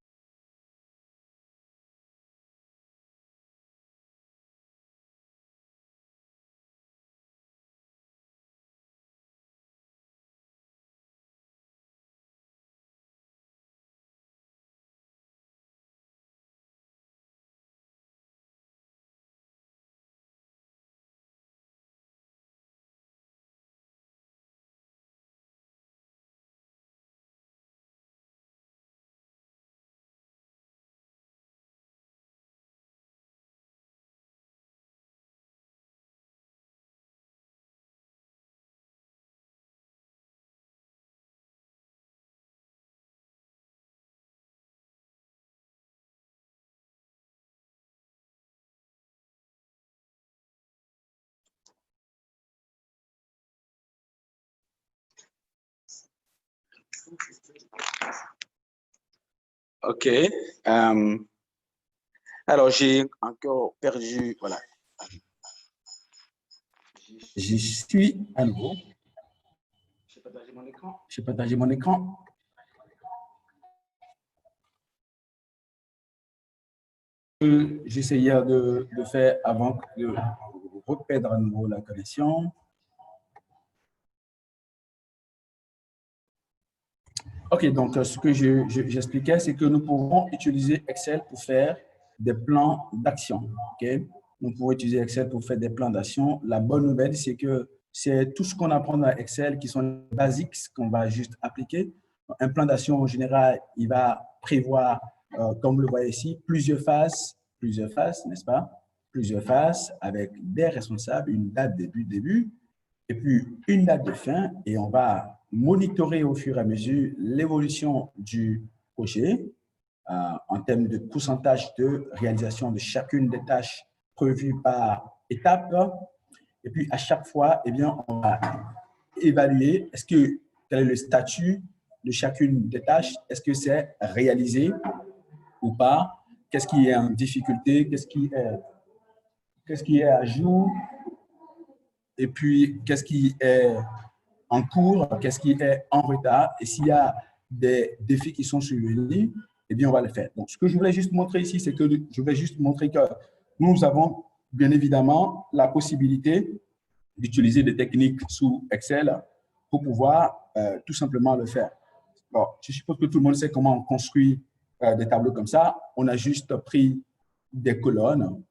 OK. Alors, j'ai encore perdu, voilà.
J'y suis à nouveau. J'ai partagé mon écran. J'ai partagé mon écran. J'essayais de faire avant de reperdre à nouveau la connexion. OK, donc ce que j'expliquais, c'est que nous pouvons utiliser Excel pour faire des plans d'action. OK? Nous pouvons utiliser Excel pour faire des plans d'action. La bonne nouvelle, c'est que c'est tout ce qu'on apprend dans Excel qui sont basiques qu'on va juste appliquer. Un plan d'action, en général, il va prévoir, comme vous le voyez ici, plusieurs phases, n'est-ce pas? Plusieurs phases avec des responsables, une date début, et puis une date de fin, et on va monitorer au fur et à mesure l'évolution du projet en termes de pourcentage de réalisation de chacune des tâches prévues par étape. Et puis, à chaque fois, eh bien, on va évaluer quel est le statut de chacune des tâches. Est-ce que c'est réalisé ou pas? Qu'est-ce qui est en difficulté? Qu'est-ce qui est à jour? Et puis, qu'est-ce qui est en cours, qu'est-ce qui est en retard, et s'il y a des défis qui sont survenus, eh bien, on va le faire. Donc, ce que je voulais juste montrer ici, c'est que je vais juste montrer que nous avons bien évidemment la possibilité d'utiliser des techniques sous Excel pour pouvoir tout simplement le faire. Bon, je suppose que tout le monde sait comment on construit des tableaux comme ça. On a juste pris des colonnes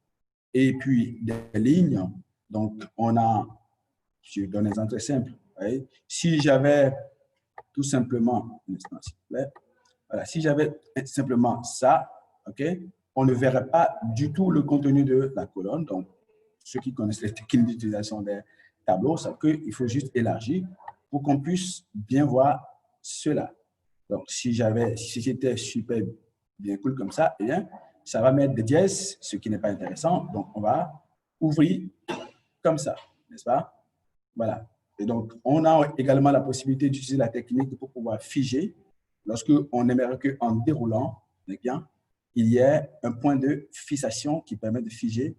et puis des lignes. Donc, on a, je donne un exemple très simple. Oui. Si j'avais tout simplement, un instant, s'il vous plaît, voilà, si j'avais simplement ça, ok, on ne verrait pas du tout le contenu de la colonne. Donc, ceux qui connaissent les techniques d'utilisation des tableaux savent qu'il faut juste élargir pour qu'on puisse bien voir cela. Donc, si j'étais super bien cool comme ça, eh bien, ça va mettre des dièses, ce qui n'est pas intéressant. Donc, on va ouvrir comme ça, n'est-ce pas? Voilà. Et donc, on a également la possibilité d'utiliser la technique pour pouvoir figer lorsqu'on aimerait qu'en déroulant, eh bien, il y ait un point de fixation qui permet de figer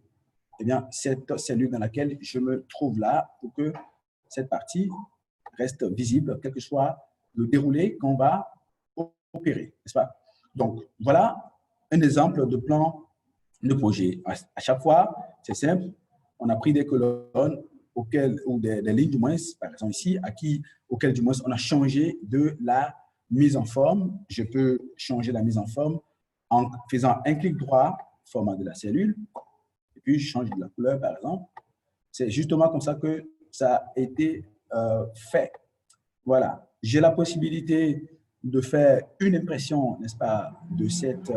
eh bien, cette cellule dans laquelle je me trouve là pour que cette partie reste visible, quel que soit le déroulé qu'on va opérer, n'est-ce pas? Donc, voilà un exemple de plan de projet. À chaque fois, c'est simple, on a pris des colonnes ou des lignes du moins, par exemple ici, auxquelles du moins on a changé de la mise en forme. Je peux changer la mise en forme en faisant un clic droit, format de la cellule, et puis je change de la couleur, par exemple. C'est justement comme ça que ça a été fait. Voilà. J'ai la possibilité de faire une impression, n'est-ce pas, de cette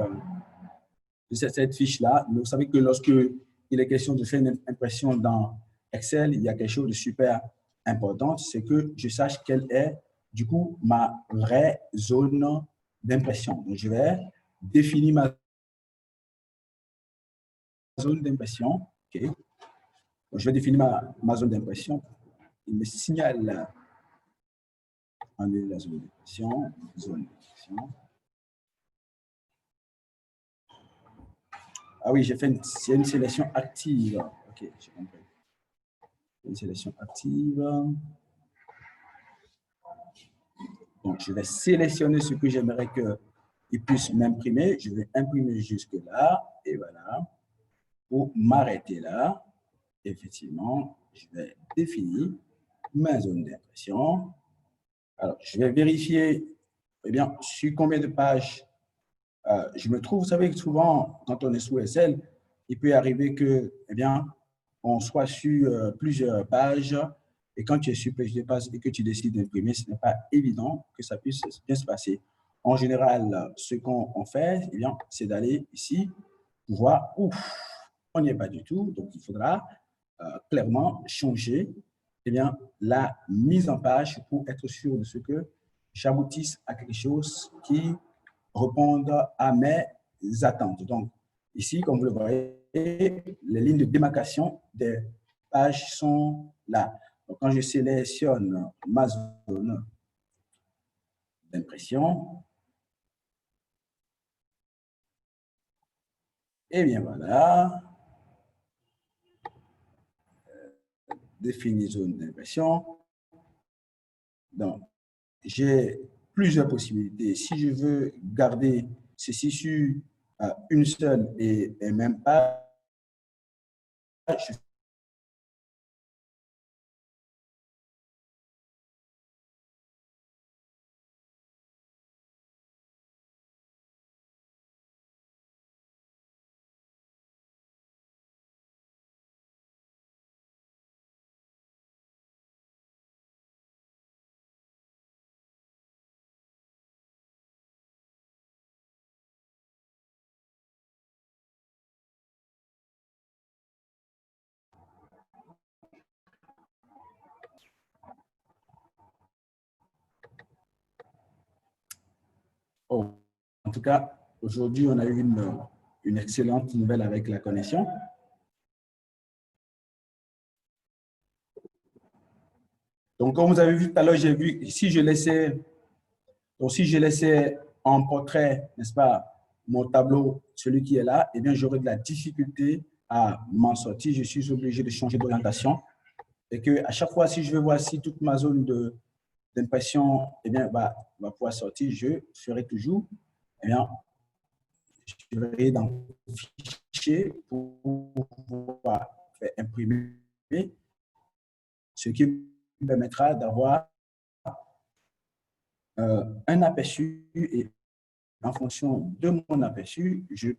fiche-là. Vous savez que lorsque il est question de faire une impression dans Excel, il y a quelque chose de super important, c'est que je sache quelle est, du coup, ma vraie zone d'impression. Donc, je vais définir ma zone d'impression. Okay. Donc, je vais définir ma zone d'impression. Il me signale la zone d'impression. Ah oui, c'est une sélection active. OK, j'ai compris. Une sélection active. Donc, je vais sélectionner ce que j'aimerais qu'il puisse m'imprimer. Je vais imprimer jusque là. Et voilà. Pour m'arrêter là, effectivement, je vais définir ma zone d'impression. Alors, je vais vérifier, eh bien, sur combien de pages je me trouve. Vous savez que souvent, quand on est sous SL, il peut arriver que, eh bien, on soit sur plusieurs pages et quand tu es sur plusieurs pages et que tu décides d'imprimer, ce n'est pas évident que ça puisse bien se passer. En général, ce qu'on fait, eh bien, c'est d'aller ici, voir, ouf, on n'y est pas du tout, donc il faudra clairement changer eh bien, la mise en page pour être sûr de ce que j'aboutisse à quelque chose qui réponde à mes attentes. Donc, ici, comme vous le voyez, les lignes de démarcation des pages sont là. Donc, quand je sélectionne ma zone d'impression, et bien voilà, définir zone d'impression. Donc, j'ai plusieurs possibilités. Si je veux garder ceci sur une seule et même page, je oh, en tout cas, aujourd'hui, on a eu une excellente nouvelle avec la connexion. Donc, comme vous avez vu tout à l'heure, j'ai vu, si je laissais en portrait, n'est-ce pas, mon tableau, celui qui est là, eh bien, j'aurais de la difficulté à m'en sortir. Je suis obligé de changer d'orientation. Et que à chaque fois, si je veux voir si toute ma zone d'impression eh bien, va pouvoir sortir, je ferai toujours, eh bien, je vais dans le fichier pour pouvoir faire imprimer, ce qui me permettra d'avoir un aperçu et en fonction de mon aperçu, je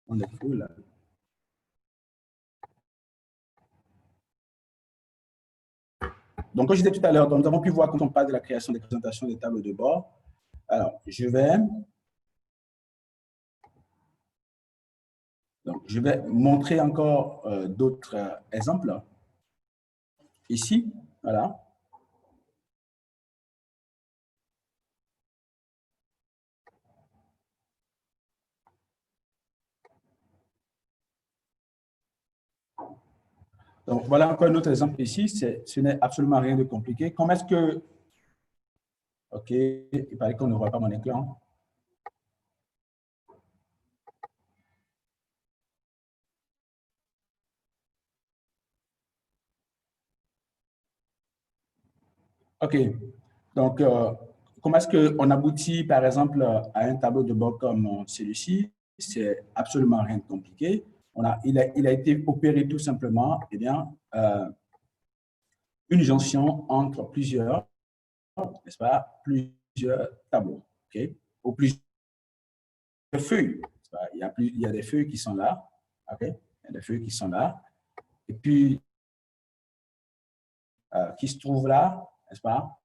on est fou là. Donc, comme je disais tout à l'heure, nous avons pu voir quand on parle de la création des présentations des tableaux de bord. Alors, je vais montrer encore d'autres exemples. Ici, voilà. Donc, voilà encore un autre exemple ici. Ce n'est absolument rien de compliqué. Comment est-ce que... OK, il paraît qu'on ne voit pas mon écran. OK. Donc, comment est-ce qu'on aboutit, par exemple, à un tableau de bord comme celui-ci? C'est absolument rien de compliqué. Il a été opéré tout simplement, eh bien, une jonction entre plusieurs, n'est-ce pas, plusieurs tableaux, OK? Ou plusieurs feuilles. Il y a des feuilles qui sont là, OK? Il y a des feuilles qui sont là. Et puis, qui se trouvent là, n'est-ce pas?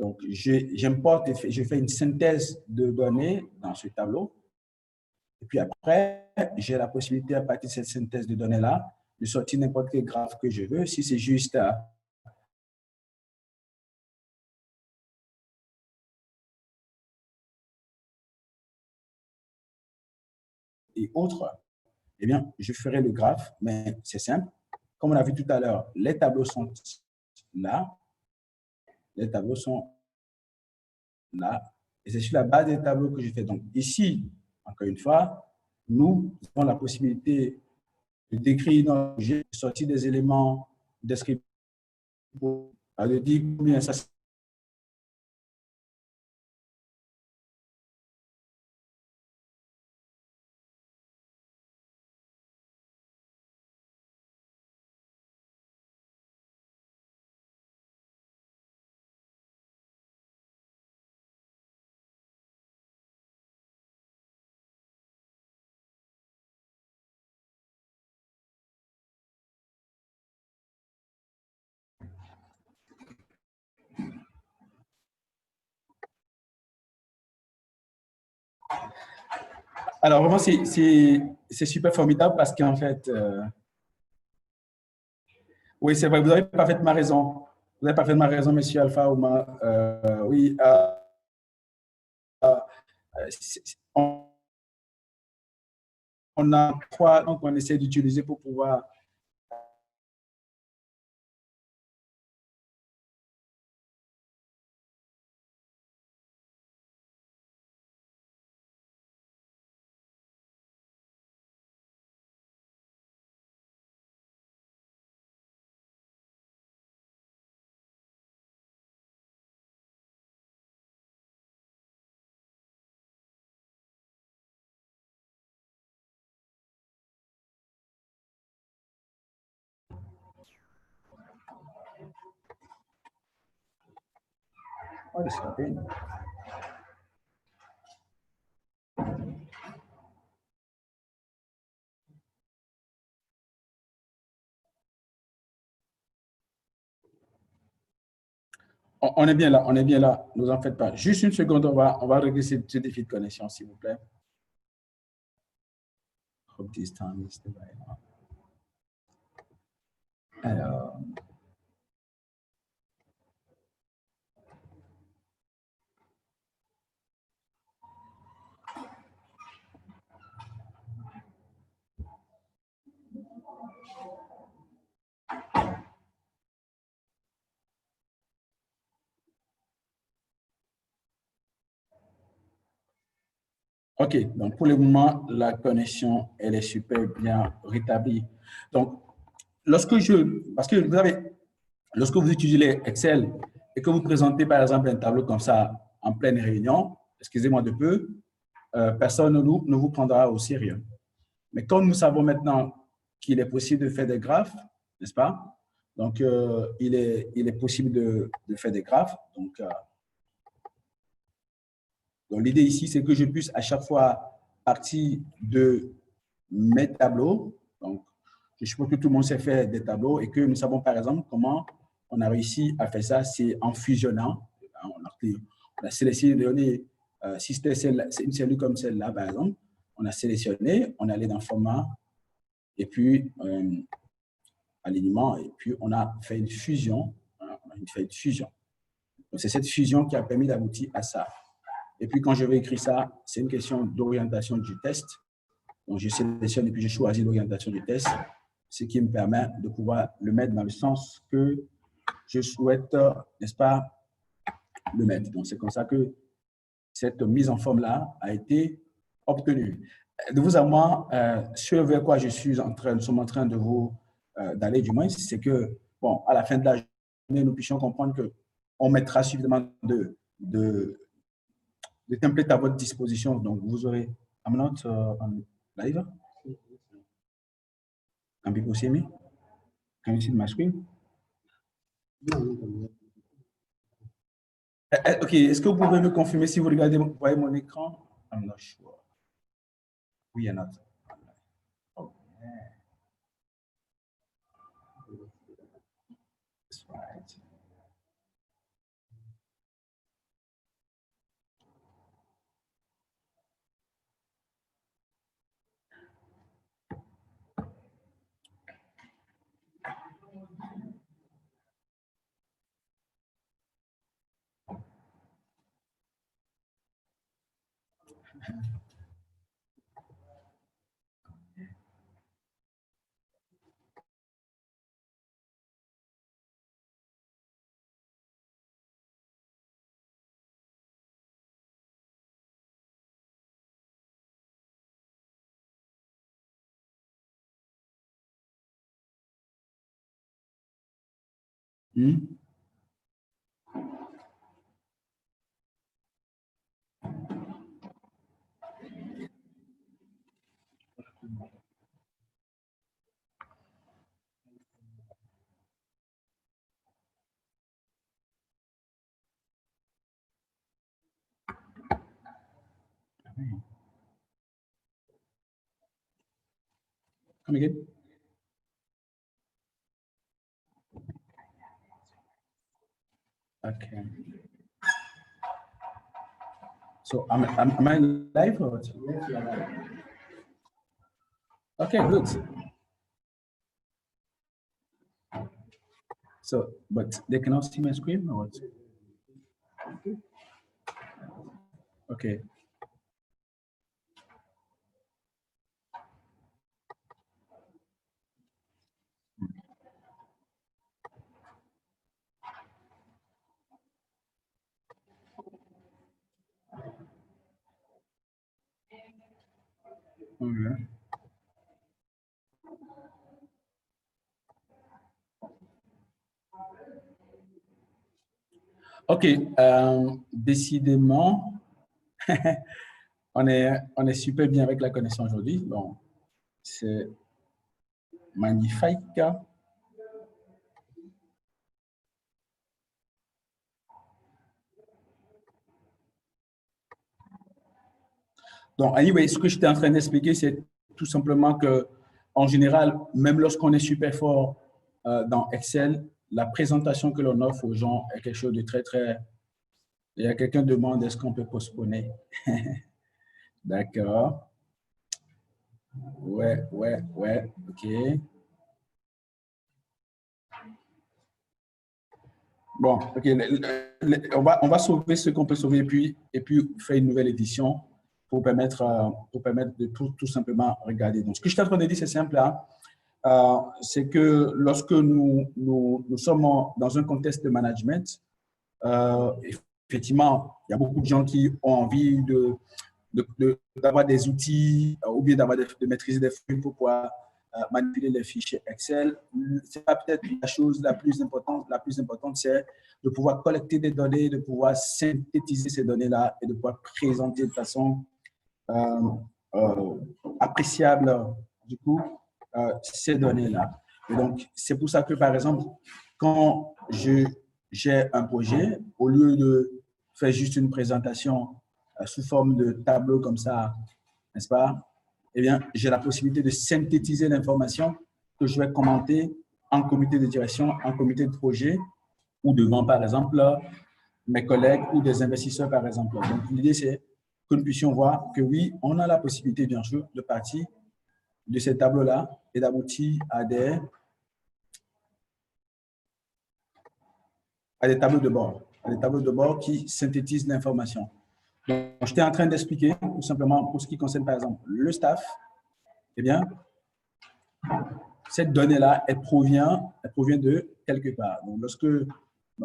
Donc, j'importe et je fais une synthèse de données dans ce tableau. Et puis après, j'ai la possibilité, à partir de cette synthèse de données-là, de sortir n'importe quel graphe que je veux. Si c'est juste et autres, eh bien, je ferai le graphe, mais c'est simple. Comme on a vu tout à l'heure, les tableaux sont là, les tableaux sont là, et c'est sur la base des tableaux que je fais. Donc, ici, encore une fois, nous avons la possibilité de décrire dans le de sortir des éléments descriptifs, de dire combien ça. Alors, vraiment, c'est super formidable parce qu'en fait, oui, c'est vrai, vous avez parfaitement raison. Vous avez parfaitement raison, monsieur Alpha Ouma. Oui, on a trois qu'on essaie d'utiliser pour pouvoir. Oh, on est bien là, on est bien là. Ne vous en faites pas. Juste une seconde, on va régler ce défi de connexion, s'il vous plaît. Hope this time is the right one. Alors. OK, donc pour le moment, la connexion, elle est super bien rétablie. Donc, parce que vous avez, lorsque vous utilisez Excel et que vous présentez par exemple un tableau comme ça en pleine réunion, excusez-moi de peu, personne ne vous prendra au sérieux. Mais comme nous savons maintenant qu'il est possible de faire des graphes, n'est-ce pas? Donc, il est possible de faire des graphes. Donc, l'idée ici, c'est que je puisse à chaque fois partir de mes tableaux. Donc, je suppose que tout le monde sait faire des tableaux et que nous savons par exemple comment on a réussi à faire ça, c'est en fusionnant. On a sélectionné des données. Si c'était une cellule comme celle-là, par exemple, on a sélectionné, on est allé dans le format et puis alignement, et puis on a fait une fusion. Voilà, on a fait une fusion. Donc, c'est cette fusion qui a permis d'aboutir à ça. Et puis, quand je vais écrire ça, c'est une question d'orientation du test. Donc, je sélectionne et puis je choisis l'orientation du test, ce qui me permet de pouvoir le mettre dans le sens que je souhaite, n'est-ce pas, le mettre. Donc, c'est comme ça que cette mise en forme-là a été obtenue. De vous à moi, ce vers quoi nous sommes en train de vous d'aller, du moins, c'est que, bon, à la fin de la journée, nous puissions comprendre qu'on mettra suffisamment de templates à votre disposition. Donc, vous aurez. I'm not on live. Can people see me? Can you see my screen? OK. Est-ce que vous pouvez me confirmer si vous regardez, vous voyez mon écran? I'm not sure. We are not. Oh, yeah. That's right. Hmm? Come again? Okay. So am I live or what?
Yes, you are right.
Okay, good. So, but they cannot see my screen or what? Okay. Okay. Ok, décidément, on est super bien avec la connexion aujourd'hui. Bon, c'est magnifique. Donc, anyway, ce que j'étais en train d'expliquer, c'est tout simplement que, en général, même lorsqu'on est super fort dans Excel, la présentation que l'on offre aux gens est quelque chose de très, très... Il y a quelqu'un qui demande est-ce qu'on peut postponer. D'accord. Ouais, ok. Bon, ok. On va sauver ce qu'on peut sauver et puis faire une nouvelle édition pour permettre de tout simplement regarder. Donc, ce que je suis en train de dire, c'est simple. Hein? C'est que lorsque nous sommes dans un contexte de management, effectivement, il y a beaucoup de gens qui ont envie d'avoir des outils ou bien de maîtriser des flux pour pouvoir manipuler les fichiers Excel. C'est pas peut-être la chose la plus importante. La plus importante, c'est de pouvoir collecter des données, de pouvoir synthétiser ces données-là et de pouvoir présenter de façon appréciable, du coup, ces données-là. Et donc, c'est pour ça que, par exemple, quand j'ai un projet, au lieu de faire juste une présentation sous forme de tableau comme ça, n'est-ce pas? Eh bien, j'ai la possibilité de synthétiser l'information que je vais commenter en comité de direction, en comité de projet ou devant, par exemple, mes collègues ou des investisseurs, par exemple. Donc, l'idée, c'est que nous puissions voir que oui, on a la possibilité, bien sûr, de partir de ces tableaux-là et d'aboutir à des tableaux de bord qui synthétisent l'information. Donc, j'étais en train d'expliquer, tout simplement, pour ce qui concerne, par exemple, le staff, eh bien, cette donnée-là, elle provient de quelque part. Donc, lorsque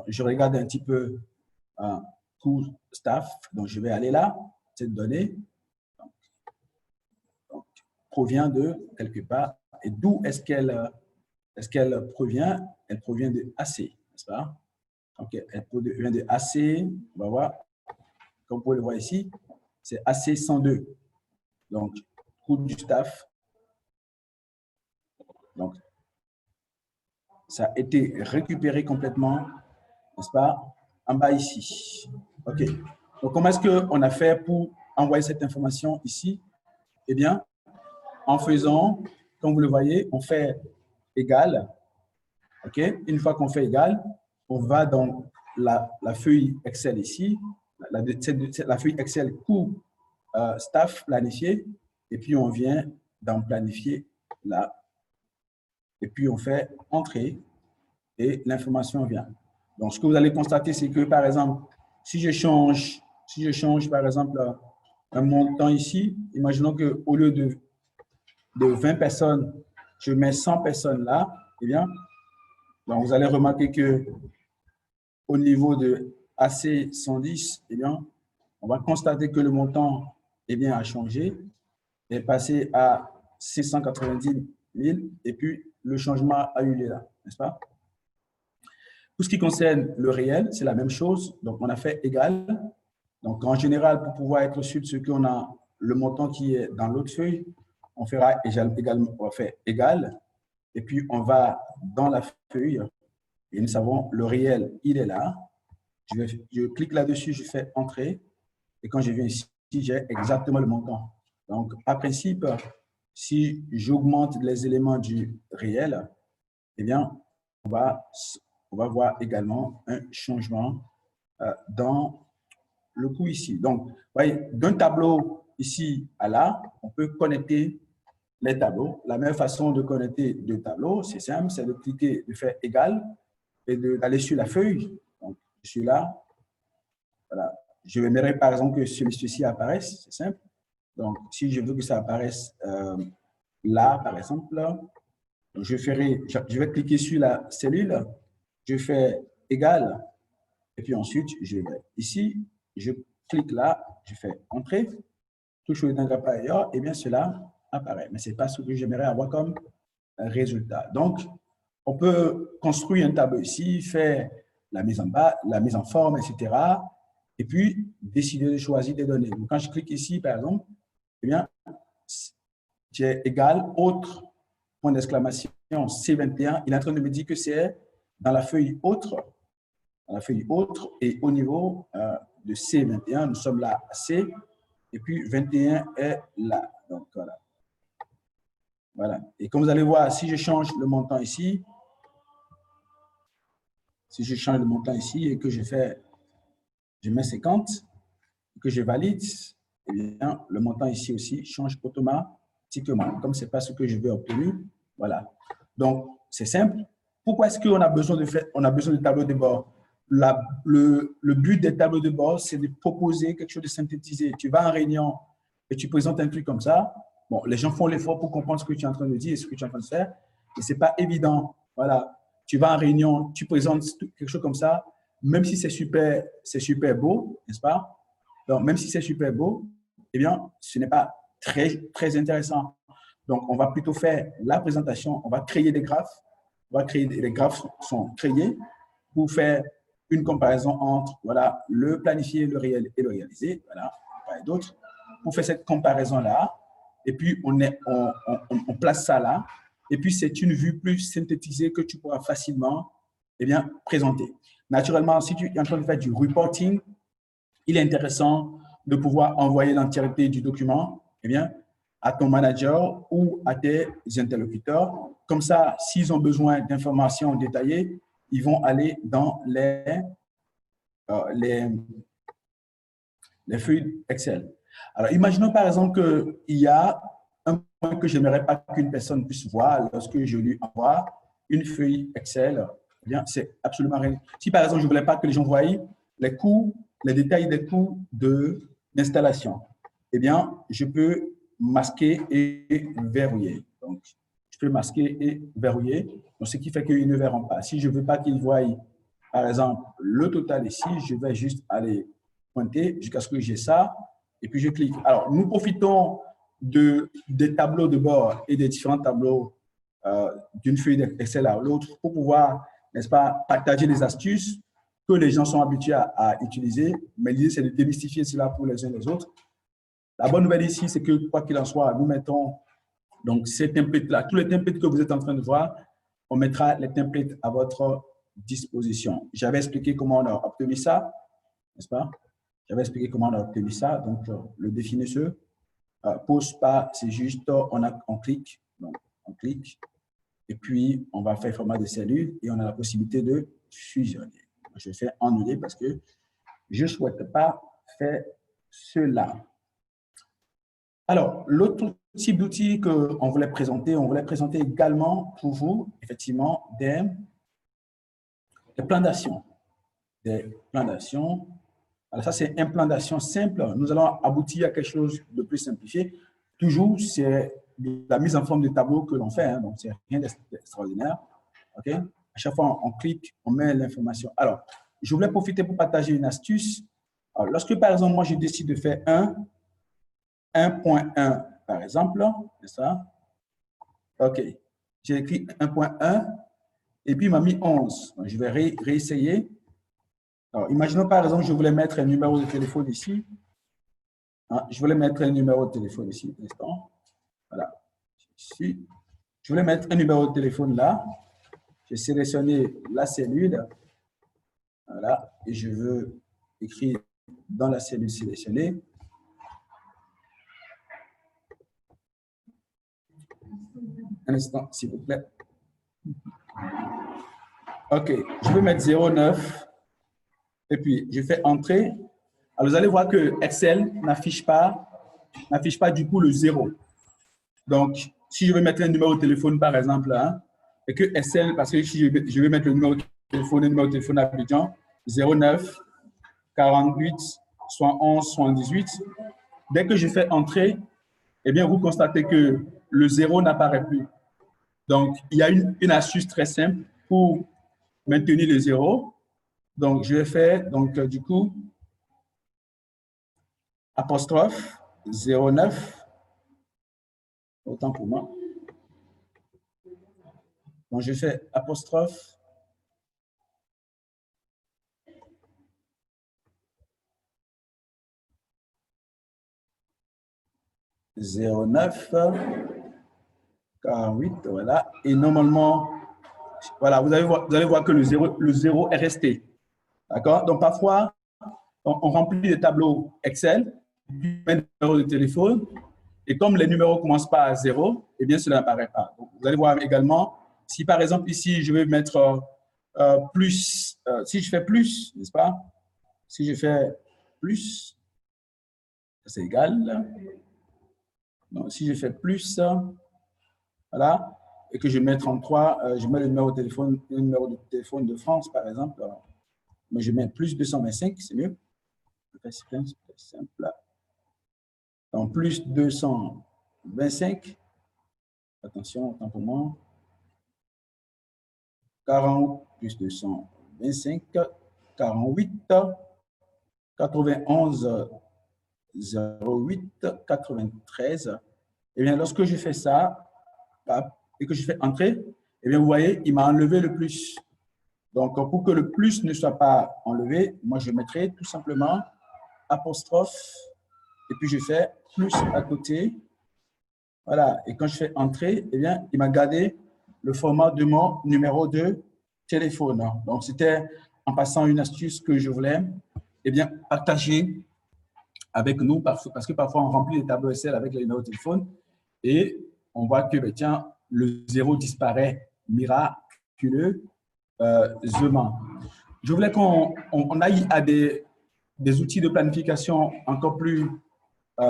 je regarde un petit peu tout staff, donc je vais aller là, cette donnée donc, provient de quelque part. Et d'où est-ce qu'elle provient? Elle provient de AC, n'est-ce pas? Donc, elle provient de AC, on va voir, comme vous pouvez le voir ici, c'est AC 102. Donc, coût du staff. Donc, ça a été récupéré complètement, n'est-ce pas, en bas ici. OK. Donc, comment est-ce qu'on a fait pour envoyer cette information ici? Eh bien, en faisant, comme vous le voyez, on fait égal. OK. Une fois qu'on fait égal, on va dans la feuille Excel ici, la feuille Excel coût staff planifié, et puis on vient dans planifier là, et puis on fait entrer et l'information vient. Donc, ce que vous allez constater, c'est que, par exemple, si je change, par exemple, un montant ici, imaginons qu'au lieu de 20 personnes, je mets 100 personnes là, eh bien, donc vous allez remarquer que au niveau de AC 110, eh bien, on va constater que le montant eh bien, a changé, est passé à 690 000, et puis le changement a eu lieu là, n'est-ce pas? Tout ce qui concerne le réel, c'est la même chose. Donc, on a fait égal. Donc, en général, pour pouvoir être sûr de ce qu'on a, le montant qui est dans l'autre feuille, on fera également, on va faire égal. Et puis, on va dans la feuille et nous savons le réel, il est là. Je clique là-dessus, je fais entrer. Et quand je viens ici, j'ai exactement le montant. Donc, par principe, si j'augmente les éléments du réel, eh bien, on va voir également un changement dans le coût ici. Donc, vous voyez, d'un tableau ici à là, on peut connecter les tableaux. La meilleure façon de connecter deux tableaux, c'est simple, c'est de cliquer, de faire égal et d'aller sur la feuille. Donc, je suis là. Voilà. Je aimerais par exemple que celui-ci apparaisse, c'est simple. Donc, si je veux que ça apparaisse là, par exemple, je vais cliquer sur la cellule, je fais égal, et puis ensuite, je vais ici, je clique là, je fais entrer, touche le d'un par ailleurs, et bien cela apparaît. Mais ce n'est pas ce que j'aimerais avoir comme résultat. Donc, on peut construire un tableau ici, faire la mise en bas, la mise en forme, etc. Et puis, décider de choisir des données. Donc, quand je clique ici, par exemple, eh bien, j'ai égal autre, point d'exclamation, C21. Il est en train de me dire que c'est dans la feuille autre, et au niveau de C21, nous sommes là à C, et puis 21 est là. Donc, voilà. Voilà. Et comme vous allez voir, si je change le montant ici, et que je mets 50, que je valide, eh bien, le montant ici aussi change automatiquement. Comme ce n'est pas ce que je veux obtenir, voilà. Donc, c'est simple. Pourquoi est-ce qu'on a besoin de tableaux de bord? Le but des tableaux de bord, c'est de proposer quelque chose de synthétisé. Tu vas en réunion et tu présentes un truc comme ça. Bon, les gens font l'effort pour comprendre ce que tu es en train de dire et ce que tu es en train de faire, mais ce n'est pas évident. Voilà. Tu vas en réunion, tu présentes quelque chose comme ça, même si c'est super beau, n'est-ce pas? Donc, même si c'est super beau, eh bien, ce n'est pas très intéressant. Donc, on va plutôt faire la présentation, on va créer des graphes. Les graphes sont créés pour faire une comparaison entre voilà, le planifié, le réel et le réalisé. Voilà, pas d'autres. Pour faire cette comparaison-là, et puis on place ça là, et puis c'est une vue plus synthétisée que tu pourras facilement eh bien, présenter. Naturellement, si tu es en train de faire du reporting, il est intéressant de pouvoir envoyer l'entièreté du document eh bien, à ton manager ou à tes interlocuteurs. Comme ça, s'ils ont besoin d'informations détaillées, ils vont aller dans les feuilles Excel. Alors, imaginons par exemple qu'il y a un point que je n'aimerais pas qu'une personne puisse voir lorsque je lui envoie une feuille Excel. Eh bien, c'est absolument rien. Si par exemple, je ne voulais pas que les gens voient les coûts, les détails des coûts d'installation, eh bien, je peux masquer et verrouiller. Donc, je peux masquer et verrouiller, donc ce qui fait qu'ils ne verront pas. Si je ne veux pas qu'ils voient, par exemple, le total ici, je vais juste aller pointer jusqu'à ce que j'ai ça, et puis je clique. Alors, nous profitons des tableaux de bord et des différents tableaux d'une feuille d'Excel à l'autre pour pouvoir, n'est-ce pas, partager des astuces que les gens sont habitués à utiliser, mais l'idée, c'est de démystifier cela pour les uns et les autres. La bonne nouvelle ici, c'est que, quoi qu'il en soit, nous mettons donc ces templates-là, tous les templates que vous êtes en train de voir, on mettra les templates à votre disposition. J'avais expliqué comment on a obtenu ça, n'est-ce pas? J'avais expliqué comment on a obtenu ça. Donc, le définisseur pose pas, c'est juste, on clique, donc on clique, et puis on va faire format de cellule et on a la possibilité de fusionner. Je fais annuler parce que je ne souhaite pas faire cela. Alors, l'autre type d'outil qu'on voulait présenter, également pour vous, effectivement, des plans d'action. Des plans d'action. Alors, ça, c'est un plan d'action simple. Nous allons aboutir à quelque chose de plus simplifié. Toujours, c'est la mise en forme de tableau que l'on fait, hein, donc c'est rien d'extraordinaire. OK? À chaque fois, on clique, on met l'information. Alors, je voulais profiter pour partager une astuce. Alors, lorsque, par exemple, moi, je décide de faire 1.1, par exemple, c'est ça? OK. J'ai écrit 1.1 et puis il m'a mis 11. Donc, je vais réessayer. Alors, imaginons par exemple, je voulais mettre un numéro de téléphone ici. Je voulais mettre un numéro de téléphone ici, un instant. Voilà. Ici. Je voulais mettre un numéro de téléphone là. J'ai sélectionné la cellule. Voilà. Et je veux écrire dans la cellule sélectionnée. Un instant, s'il vous plaît. OK. Je vais mettre 09. Et puis, je fais entrer. Alors, vous allez voir que Excel n'affiche pas du coup le 0. Donc, si je veux mettre un numéro de téléphone, par exemple, hein, et que Excel, parce que si je vais mettre le numéro de téléphone Abidjan, 09 48 71 78, dès que je fais entrer, eh bien, vous constatez que le 0 n'apparaît plus. Donc, il y a une astuce très simple pour maintenir le 0. Donc, je vais faire, donc, du coup, apostrophe 09, autant pour moi. Donc, je fais apostrophe 09 48, voilà. Et normalement, voilà, vous allez voir que le 0 est resté. D'accord? Donc, parfois, on remplit des tableaux Excel, un numéro de téléphone, et comme les numéros ne commencent pas à 0, eh bien, cela n'apparaît pas. Donc, vous allez voir également, si par exemple, ici, je vais mettre plus, si je fais plus, n'est-ce pas? Si je fais plus, c'est égal. Donc, si je fais plus, voilà, et que je mets 33, je mets le numéro de téléphone de France, par exemple, mais je mets plus 225, c'est mieux. C'est simple. Donc, plus 225, attention, autant pour moi, 40 plus 225, 48, 91, 08, 93. Et bien, lorsque je fais ça, et que je fais entrer, et bien, vous voyez, il m'a enlevé le plus. Donc, pour que le plus ne soit pas enlevé, moi, je mettrai tout simplement apostrophe, et puis je fais plus à côté. Voilà. Et quand je fais entrer, eh bien, il m'a gardé le format de mon numéro de téléphone. Donc, c'était en passant une astuce que je voulais eh bien, partager avec nous, parce que parfois, on remplit les tableaux Excel avec les numéros de téléphone et on voit que, ben, tiens, le 0 disparaît miraculeusement. Je voulais qu'on aille à des outils de planification encore plus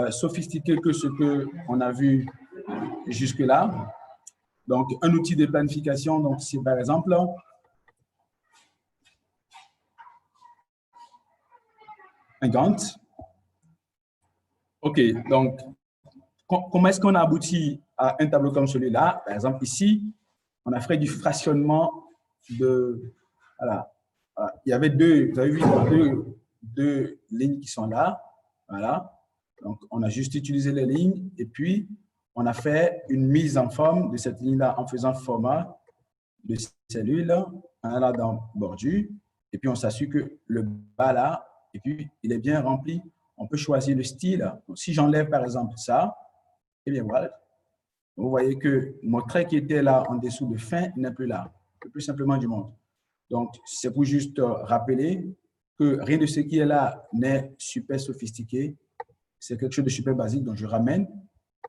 sophistiqués que ce qu'on a vu jusque-là. Donc, un outil de planification, donc c'est par exemple un Gantt. OK, donc, comment est-ce qu'on a abouti à un tableau comme celui-là? Par exemple, ici, on a fait du fractionnement de… Voilà. Il y avait deux, vous avez vu, deux lignes qui sont là. Voilà. Donc, on a juste utilisé les lignes et puis on a fait une mise en forme de cette ligne-là en faisant format de cellule, on a là dans bordure, et puis on s'assure que le bas là, et puis il est bien rempli. On peut choisir le style. Donc, si j'enlève par exemple ça, et bien voilà. Vous voyez que mon trait qui était là en dessous de fin n'est plus là. Le plus simplement du monde. Donc, c'est pour juste rappeler que rien de ce qui est là n'est super sophistiqué. C'est quelque chose de super basique. Donc, je ramène.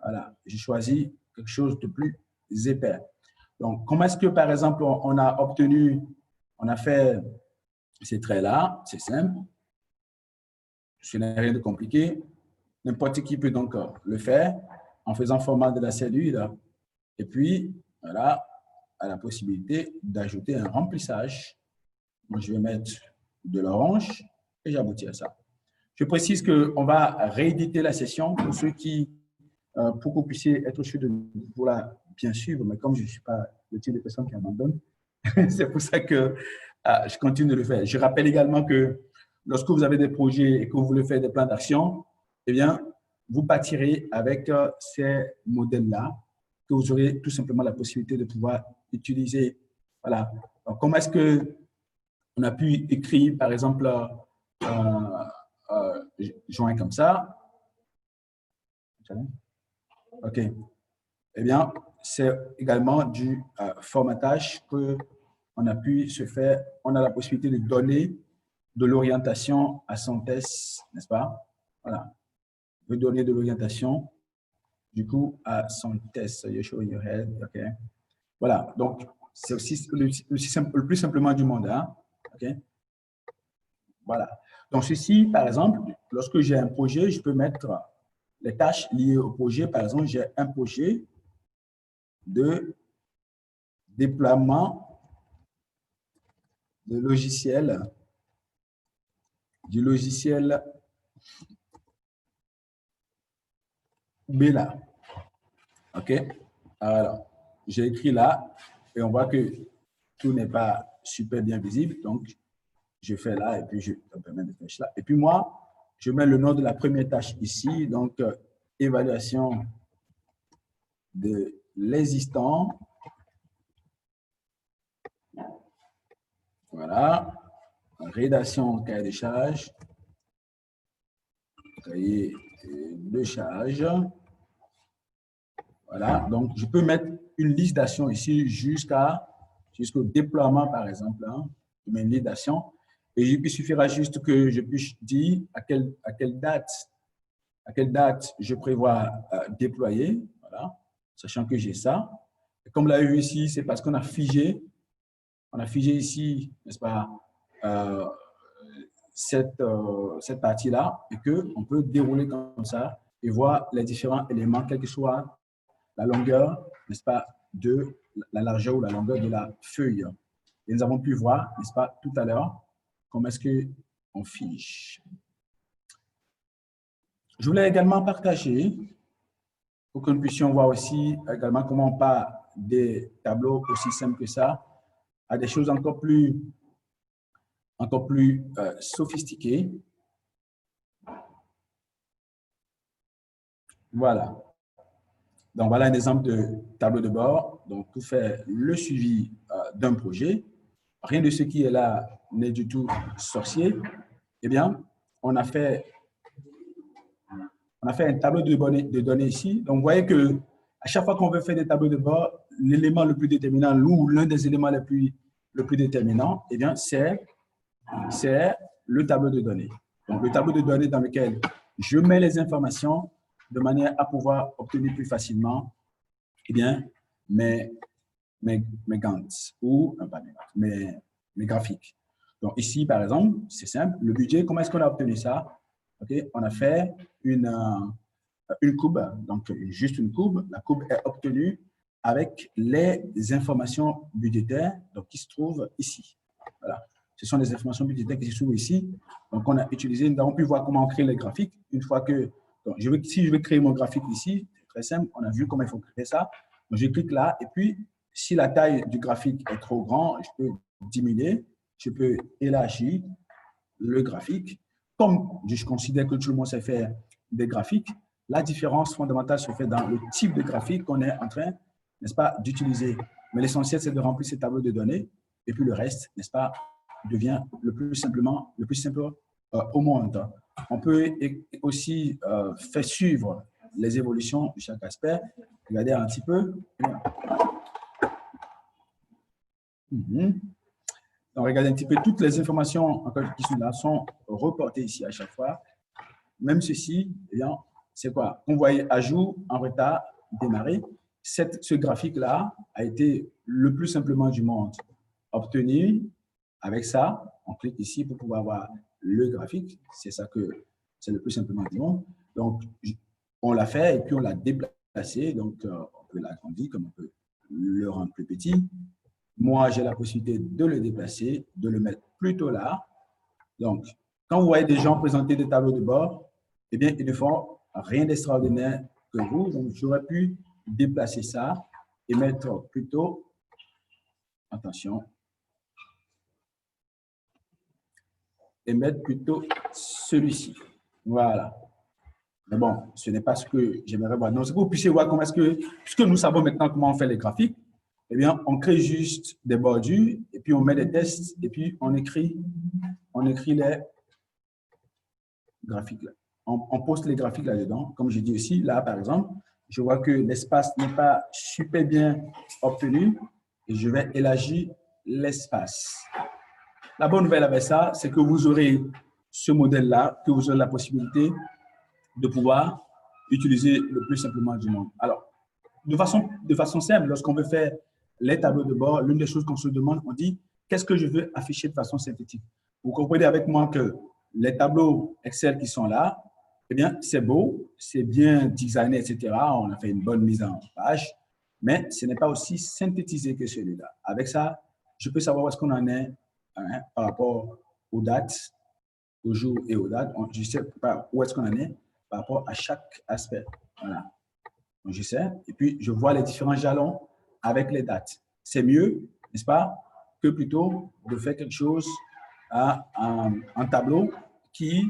Voilà. J'ai choisi quelque chose de plus épais. Donc, comment est-ce que, par exemple, on a fait ces traits-là? C'est simple. Ce n'est rien de compliqué. N'importe qui peut donc le faire en faisant format de la cellule. Et puis, voilà, à la possibilité d'ajouter un remplissage. Moi, je vais mettre de l'orange et j'aboutis à ça. Je précise qu'on va rééditer la session pour ceux qui, pour que vous puissiez être sûr de pouvoir bien suivre, mais comme je ne suis pas le type de personne qui abandonne, c'est pour ça que je continue de le faire. Je rappelle également que lorsque vous avez des projets et que vous voulez faire des plans d'action, eh bien, vous partirez avec ces modèles-là, que vous aurez tout simplement la possibilité de pouvoir utiliser Voilà. Donc, comment est-ce qu'on a pu écrire, par exemple, joint comme ça? OK. Eh bien, c'est également du formatage qu'on a pu se faire. On a la possibilité de donner de l'orientation à son test, n'est-ce pas? Voilà. De donner de l'orientation, du coup, à son test. You're showing your head. OK. Voilà. Donc, c'est aussi le plus simplement du monde. Hein? OK. Voilà. Donc, ceci, par exemple, lorsque j'ai un projet, je peux mettre les tâches liées au projet. Par exemple, j'ai un projet de déploiement de logiciel, du logiciel Bella. OK? Alors, j'ai écrit là et on voit que tout n'est pas super bien visible. Donc, je fais là et puis je permets de faire là. Et puis moi, je mets le nom de la première tâche ici. Donc, évaluation de l'existant. Voilà. Rédaction cahier de charge. Cahier de charge. Voilà. Donc, je peux mettre une liste d'actions ici jusqu'au déploiement, par exemple. Hein. Je mets une liste d'actions. Et il suffira juste que je puisse dire à quelle date je prévois déployer. Voilà. Sachant que j'ai ça. Et comme l'a vu ici, c'est parce qu'on a figé. On a figé ici, n'est-ce pas, cette partie-là et qu'on peut dérouler comme ça et voir les différents éléments, quelle que soit la longueur, n'est-ce pas, de la largeur ou la longueur de la feuille. Et nous avons pu voir, n'est-ce pas, tout à l'heure, comment est-ce qu'on fiche. Je voulais également partager, pour que nous puissions voir aussi également comment on part des tableaux aussi simples que ça à des choses encore plus sophistiquées. Voilà. Donc, voilà un exemple de tableau de bord. Donc, pour faire le suivi d'un projet, rien de ce qui est là n'est du tout sorcier. Eh bien, on a fait un tableau de données ici. Donc, vous voyez que à chaque fois qu'on veut faire des tableaux de bord, l'élément le plus déterminant, ou l'un des éléments le plus déterminant, eh bien, c'est le tableau de données. Donc, le tableau de données dans lequel je mets les informations de manière à pouvoir obtenir plus facilement, eh bien, mes Gantt ou pas mes graphiques. Donc, ici, par exemple, c'est simple. Le budget, comment est-ce qu'on a obtenu ça? Okay, on a fait une courbe, donc juste une courbe. La courbe est obtenue avec les informations budgétaires donc, qui se trouvent ici. Voilà. Ce sont les informations budgétaires qui se trouvent ici. Donc, on a utilisé, nous avons pu voir comment on crée les graphiques. Une fois que, donc, si je veux créer mon graphique ici, c'est très simple, on a vu comment il faut créer ça. Donc, je clique là, et puis, si la taille du graphique est trop grande, je peux diminuer, je peux élargir le graphique. Comme je considère que tout le monde sait faire des graphiques, la différence fondamentale se fait dans le type de graphique qu'on est en train, n'est-ce pas, d'utiliser. Mais l'essentiel, c'est de remplir ces tableaux de données, et puis le reste, n'est-ce pas, devient le plus simple au monde. On peut aussi faire suivre les évolutions de chaque aspect. Regardez un petit peu. Donc, regardez un petit peu, toutes les informations qui sont là sont reportées ici à chaque fois. Même ceci, eh bien, c'est quoi? On voyait ajout en retard démarré. Ce graphique-là a été le plus simplement du monde obtenu. Avec ça, on clique ici pour pouvoir voir le graphique. C'est ça que c'est le plus simplement du monde. Donc, on l'a fait et puis on l'a déplacé. Donc, on peut l'agrandir comme on peut le rendre plus petit. Moi, j'ai la possibilité de le déplacer, de le mettre plutôt là. Donc, quand vous voyez des gens présenter des tableaux de bord, eh bien, ils ne font rien d'extraordinaire que vous. Donc, j'aurais pu déplacer ça et mettre plutôt, attention, et mettre plutôt celui-ci. Voilà. Mais bon, ce n'est pas ce que j'aimerais voir. Donc, c'est pour que vous puissiez voir comment est-ce que, puisque nous savons maintenant comment on fait les graphiques, eh bien, on crée juste des bordures et puis on met des tests et puis on écrit les graphiques là. On poste les graphiques là-dedans. Comme je dis aussi, là, par exemple, je vois que l'espace n'est pas super bien obtenu et je vais élargir l'espace. La bonne nouvelle avec ça, c'est que vous aurez ce modèle-là, que vous aurez la possibilité de pouvoir utiliser le plus simplement du monde. Alors, de façon simple, lorsqu'on veut faire les tableaux de bord, l'une des choses qu'on se demande, on dit, qu'est-ce que je veux afficher de façon synthétique? Vous comprenez avec moi que les tableaux Excel qui sont là, eh bien, c'est beau, c'est bien designé, etc. On a fait une bonne mise en page, mais ce n'est pas aussi synthétisé que celui-là. Avec ça, je peux savoir où est-ce qu'on en est par rapport aux dates, aux jours et aux dates. Je sais pas où est-ce qu'on en est par rapport à chaque aspect. Voilà. Donc, je sais. Et puis, je vois les différents jalons avec les dates. C'est mieux, n'est-ce pas, que plutôt de faire quelque chose à un tableau qui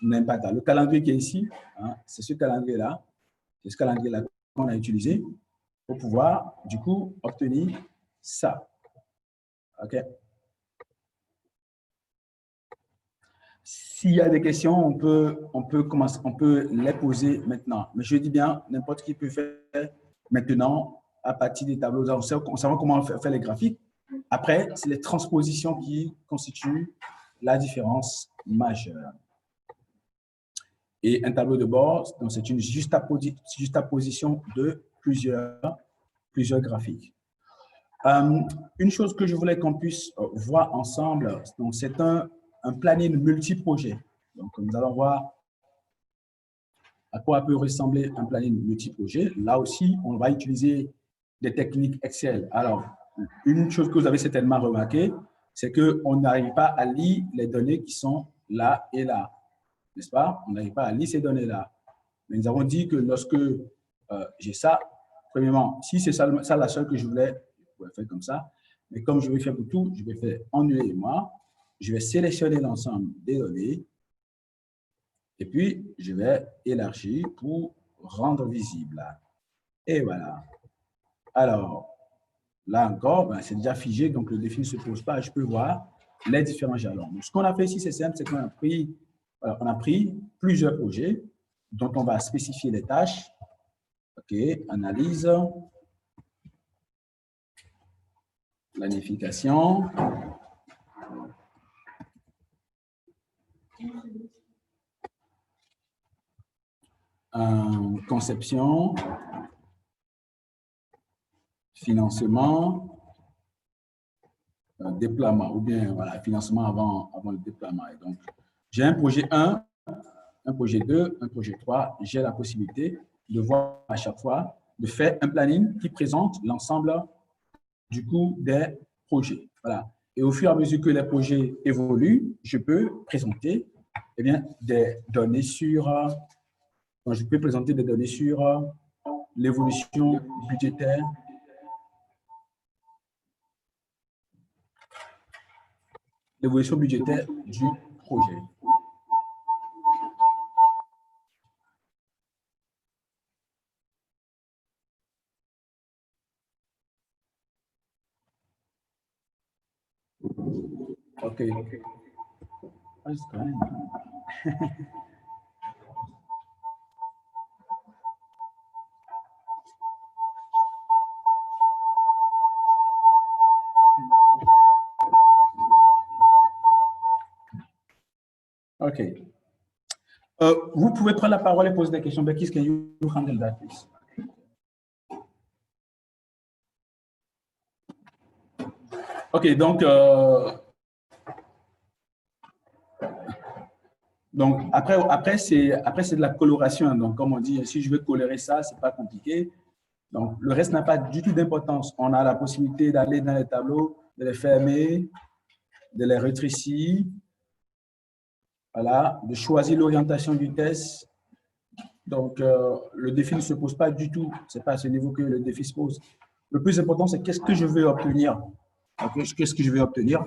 n'aime pas. Le calendrier qui est ici, hein, c'est ce calendrier-là. C'est ce calendrier-là qu'on a utilisé pour pouvoir, du coup, obtenir ça. OK? S'il y a des questions, on peut les poser maintenant. Mais je dis bien, n'importe qui peut faire maintenant à partir des tableaux. On sait comment faire les graphiques. Après, c'est les transpositions qui constituent la différence majeure. Et un tableau de bord, c'est une juxtaposition de plusieurs graphiques. Une chose que je voulais qu'on puisse voir ensemble, c'est un planning multi-projet. Donc, nous allons voir à quoi peut ressembler un planning multi-projet. Là aussi, on va utiliser des techniques Excel. Alors, une chose que vous avez certainement remarqué, c'est qu'on n'arrive pas à lire les données qui sont là et là. N'est-ce pas? On n'arrive pas à lire ces données-là. Mais nous avons dit que lorsque j'ai ça, premièrement, si c'est ça la seule que je voulais, je pourrais faire comme ça. Mais comme je vais faire pour tout, je vais faire ennuyer moi. Je vais sélectionner l'ensemble des données et puis je vais élargir pour rendre visible. Et voilà. Alors, là encore, ben, c'est déjà figé, donc le défi ne se pose pas. Je peux voir les différents jalons. Donc, ce qu'on a fait ici, c'est simple, c'est qu'on a pris plusieurs projets dont on va spécifier les tâches. OK, analyse, planification, conception, financement, déploiement, ou bien voilà, financement avant le déploiement. Et donc, j'ai un projet 1, un projet 2, un projet 3. J'ai la possibilité de voir à chaque fois, de faire un planning qui présente l'ensemble du coup des projets. Voilà. Et au fur et à mesure que les projets évoluent, je peux présenter eh bien, des données sur, je peux présenter des données sur l'évolution budgétaire du projet. OK. OK. Vous pouvez prendre la parole et poser des questions. Bekis, can you handle that, please? OK, donc après c'est de la coloration. Donc, comme on dit, si je veux colorer ça, c'est pas compliqué. Donc, le reste n'a pas du tout d'importance. On a la possibilité d'aller dans les tableaux, de les fermer, de les rétrécir, voilà, de choisir l'orientation du test. Donc, le défi ne se pose pas du tout. Ce n'est pas à ce niveau que le défi se pose. Le plus important, c'est qu'est-ce que je veux obtenir. Qu'est-ce que je veux obtenir?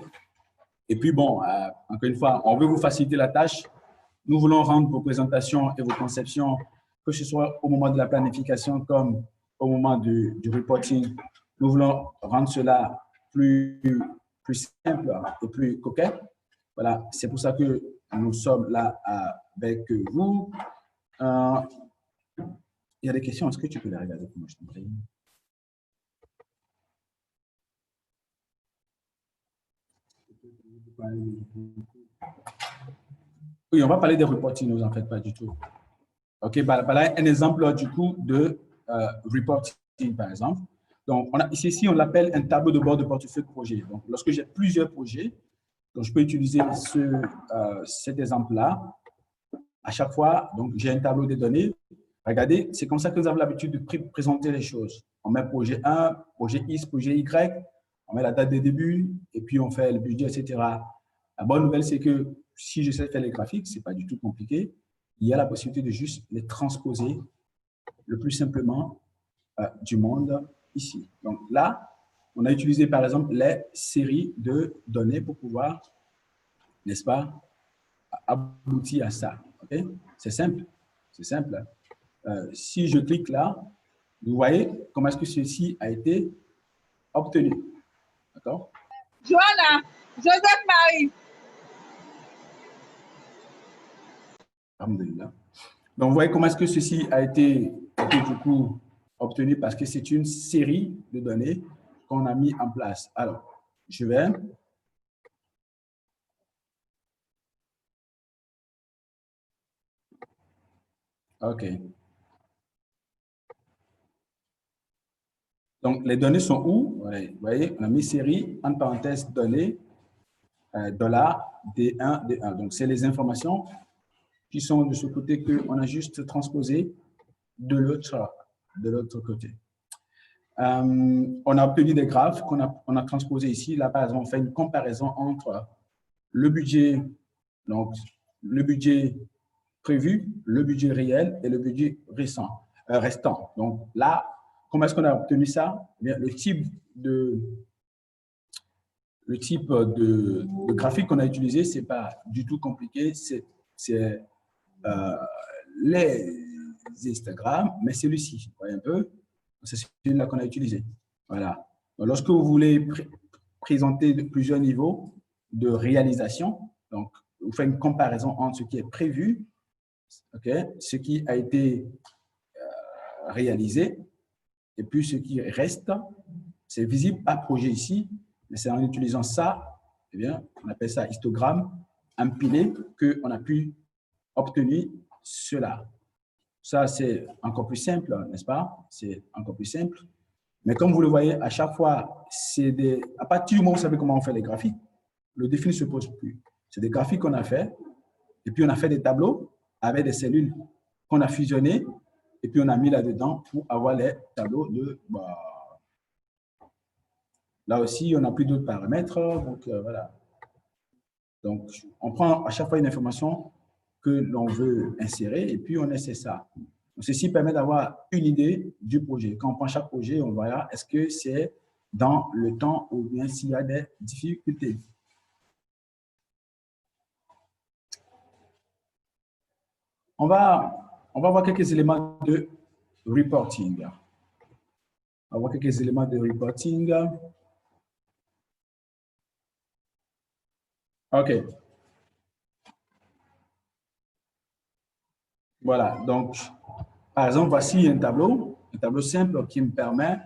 Et puis, bon, encore une fois, on veut vous faciliter la tâche. Nous voulons rendre vos présentations et vos conceptions, que ce soit au moment de la planification comme au moment du reporting, Nous voulons rendre cela plus simple et plus coquet. Voilà, c'est pour ça que nous sommes là avec vous. Il y a des questions, est-ce que tu peux les regarder pour moi, je t'en prie? Oui, on va parler des reporting, ne vous en faites pas du tout. OK, voilà un exemple du coup de reporting, par exemple. Donc, ici, on l'appelle un tableau de bord de portefeuille de projet. Donc, lorsque j'ai plusieurs projets, donc je peux utiliser cet exemple-là. À chaque fois, donc j'ai un tableau de données. Regardez, c'est comme ça que nous avons l'habitude de présenter les choses. On met projet 1, projet X, projet Y, on met la date de début, et puis on fait le budget, etc. La bonne nouvelle, c'est que si je sais faire les graphiques, ce n'est pas du tout compliqué. Il y a la possibilité de juste les transposer le plus simplement du monde ici. Donc là, on a utilisé par exemple les séries de données pour pouvoir, n'est-ce pas, aboutir à ça. Okay? C'est simple. C'est simple. Si je clique là, vous voyez comment est-ce que ceci a été obtenu. D'accord?
Joanna, Joseph Marie.
Donc, vous voyez comment est-ce que ceci a été du coup obtenu parce que c'est une série de données qu'on a mis en place. Alors, je vais. OK. Donc, les données sont où? Vous voyez, on a mis série, entre parenthèses, données, dollar, D1, D1. Donc, c'est les informations qui sont de ce côté qu'on a juste transposé de l'autre côté. On a obtenu des graphes qu'on a transposés ici. Là, par exemple, on fait une comparaison entre le budget, donc le budget prévu, le budget réel et le budget restant. Donc là, comment est-ce qu'on a obtenu ça? Eh bien, le type de graphique qu'on a utilisé, ce n'est pas du tout compliqué. C'est les histogrammes, mais celui-ci, vous voyez un peu, c'est celui-là qu'on a utilisé. Voilà. Donc, lorsque vous voulez présenter plusieurs niveaux de réalisation, donc vous faites une comparaison entre ce qui est prévu, ce qui a été réalisé, et puis ce qui reste, c'est visible à projet ici, mais c'est en utilisant ça, eh bien, on appelle ça histogramme empilé, qu'on a pu obtenir cela. Ça, c'est encore plus simple, n'est-ce pas? C'est encore plus simple. Mais comme vous le voyez, à chaque fois, à partir du moment où vous savez comment on fait les graphiques, le défi ne se pose plus. C'est des graphiques qu'on a fait, et puis on a fait des tableaux avec des cellules qu'on a fusionnées, et puis on a mis là-dedans pour avoir les tableaux de... Là aussi, on n'a plus d'autres paramètres, donc voilà. Donc, on prend à chaque fois une information que l'on veut insérer, et puis on essaie ça. Donc, ceci permet d'avoir une idée du projet. Quand on prend chaque projet, on verra est-ce que c'est dans le temps ou bien s'il y a des difficultés. On va voir quelques éléments de reporting. On va voir quelques éléments de reporting. OK. Voilà, donc, par exemple, voici un tableau simple qui me permet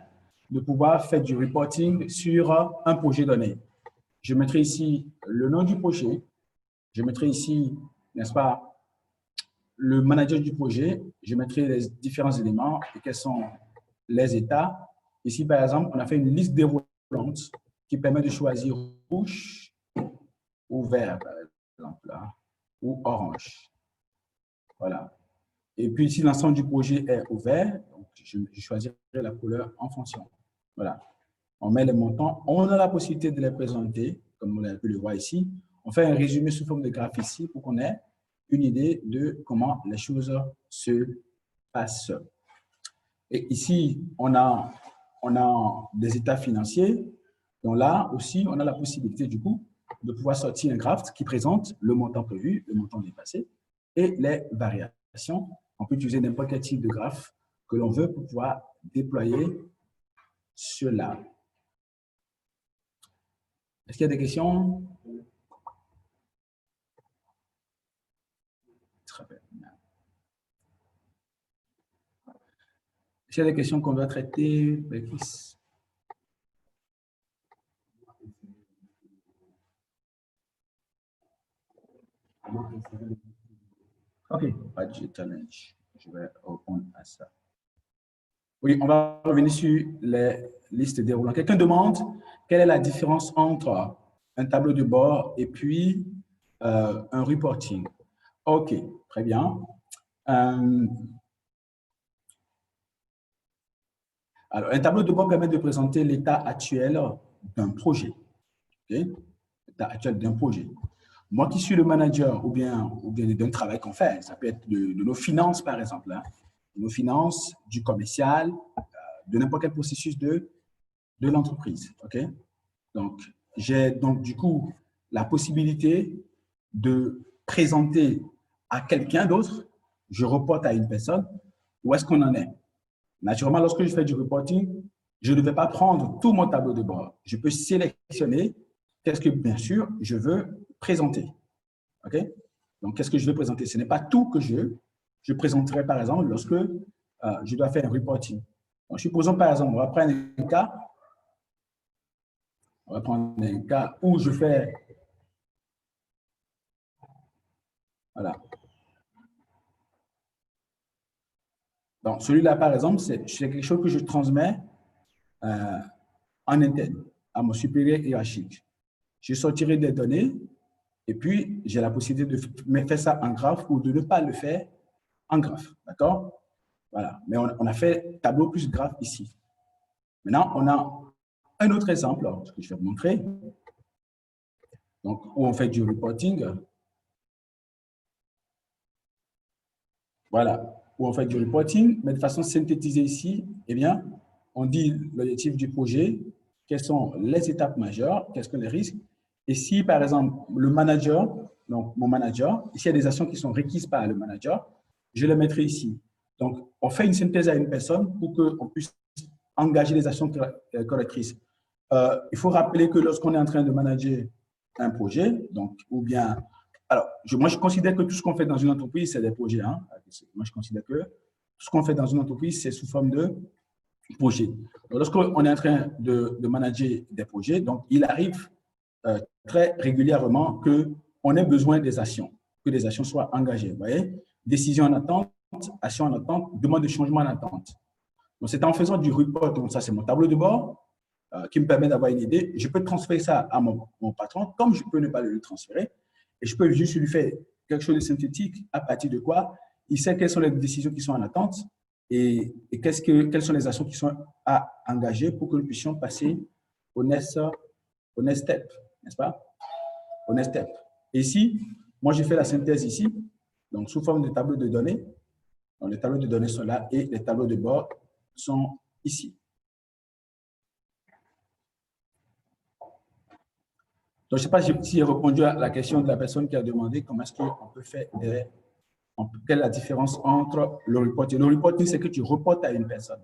de pouvoir faire du reporting sur un projet donné. Je mettrai ici le nom du projet, je mettrai ici, n'est-ce pas, le manager du projet, je mettrai les différents éléments et quels sont les états. Ici, par exemple, on a fait une liste déroulante qui permet de choisir rouge ou vert, par exemple, là, ou orange. Voilà. Et puis, si l'ensemble du projet est ouvert, donc je choisirai la couleur en fonction. Voilà. On met les montants. On a la possibilité de les présenter, comme vous pu le voir ici. On fait un résumé sous forme de graphe ici pour qu'on ait une idée de comment les choses se passent. Et ici, on a des états financiers. Donc là aussi, on a la possibilité du coup de pouvoir sortir un graphe qui présente le montant prévu, le montant dépassé et les variations. On peut utiliser n'importe quel type de graphe que l'on veut pour pouvoir déployer cela. Est-ce qu'il y a des questions? Très bien. Est-ce qu'il y a des questions qu'on doit traiter, Béatrice? OK, budget challenge. Je vais répondre à ça. Oui, on va revenir sur les listes déroulantes. Quelqu'un demande quelle est la différence entre un tableau de bord et puis un reporting. OK, très bien. Alors, un tableau de bord permet de présenter l'état actuel d'un projet. Okay? L'état actuel d'un projet. Moi qui suis le manager ou bien d'un travail qu'on fait, ça peut être de nos finances, par exemple, hein, de nos finances, du commercial, de n'importe quel processus de l'entreprise. Okay? Donc, j'ai donc du coup la possibilité de présenter à quelqu'un d'autre, je reporte à une personne, où est-ce qu'on en est. Naturellement, lorsque je fais du reporting, je ne vais pas prendre tout mon tableau de bord. Je peux sélectionner qu'est-ce que, bien sûr, je veux présenter. OK? Donc, qu'est-ce que je veux présenter? Ce n'est pas tout que je présenterai, par exemple, lorsque je dois faire un reporting. Donc, supposons, par exemple, on va prendre un cas. On va prendre un cas où je fais. Voilà. Donc, celui-là, par exemple, c'est quelque chose que je transmets en interne à mon supérieur hiérarchique. Je sortirai des données et puis j'ai la possibilité de faire ça en graphe ou de ne pas le faire en graphe. D'accord? Voilà. Mais on a fait tableau plus graphe ici. Maintenant, on a un autre exemple que je vais vous montrer. Donc, où on fait du reporting. Voilà. Où on fait du reporting, mais de façon synthétisée ici, eh bien, on dit l'objectif du projet, quelles sont les étapes majeures, quels sont les risques. Et si, par exemple, le manager, donc mon manager, ici, il y a des actions qui sont requises par le manager, je les mettrai ici. Donc, on fait une synthèse à une personne pour qu'on puisse engager les actions correctrices. Il faut rappeler que lorsqu'on est en train de manager un projet, donc, ou bien, alors, moi, je considère que tout ce qu'on fait dans une entreprise, c'est des projets. Hein. Moi, je considère que tout ce qu'on fait dans une entreprise, c'est sous forme de projet. Lorsqu'on est en train de manager des projets, donc, il arrive très régulièrement qu'on ait besoin des actions, que des actions soient engagées. Vous voyez? Décision en attente, action en attente, demande de changement en attente. Donc, c'est en faisant du report, donc ça, c'est mon tableau de bord qui me permet d'avoir une idée. Je peux transférer ça à mon patron, comme je peux ne pas le transférer. Et je peux juste lui faire quelque chose de synthétique à partir de quoi il sait quelles sont les décisions qui sont en attente et quelles sont les actions qui sont à engager pour que nous puissions passer au next step, n'est-ce pas? Au next step. Et ici, moi, j'ai fait la synthèse ici, donc sous forme de tableau de données. Donc, les tableaux de données sont là et les tableaux de bord sont ici. Donc, je ne sais pas si j'ai répondu à la question de la personne qui a demandé comment est-ce qu'on peut faire, quelle est la différence entre le reporting. Le reporting, c'est que tu reportes à une personne.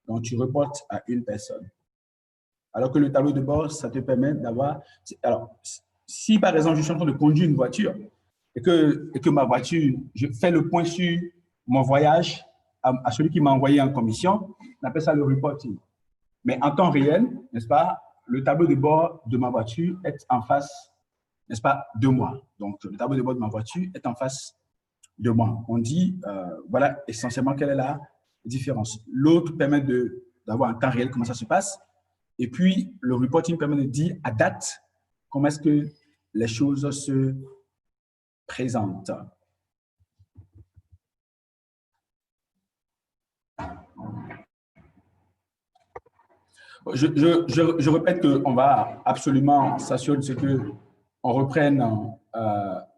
Donc, tu reportes à une personne. Alors que le tableau de bord, ça te permet d'avoir… Alors, si par exemple, je suis en train de conduire une voiture et que ma voiture, je fais le point sur mon voyage à celui qui m'a envoyé en commission, on appelle ça le reporting. Mais en temps réel, n'est-ce pas, le tableau de bord de ma voiture est en face, n'est-ce pas, de moi. Donc, le tableau de bord de ma voiture est en face de moi. On dit, voilà essentiellement quelle est la différence. L'autre permet d'avoir un temps réel comment ça se passe. Et puis, le reporting permet de dire à date comment est-ce que les choses se présentent. Je répète qu'on va absolument s'assurer de ce qu'on reprenne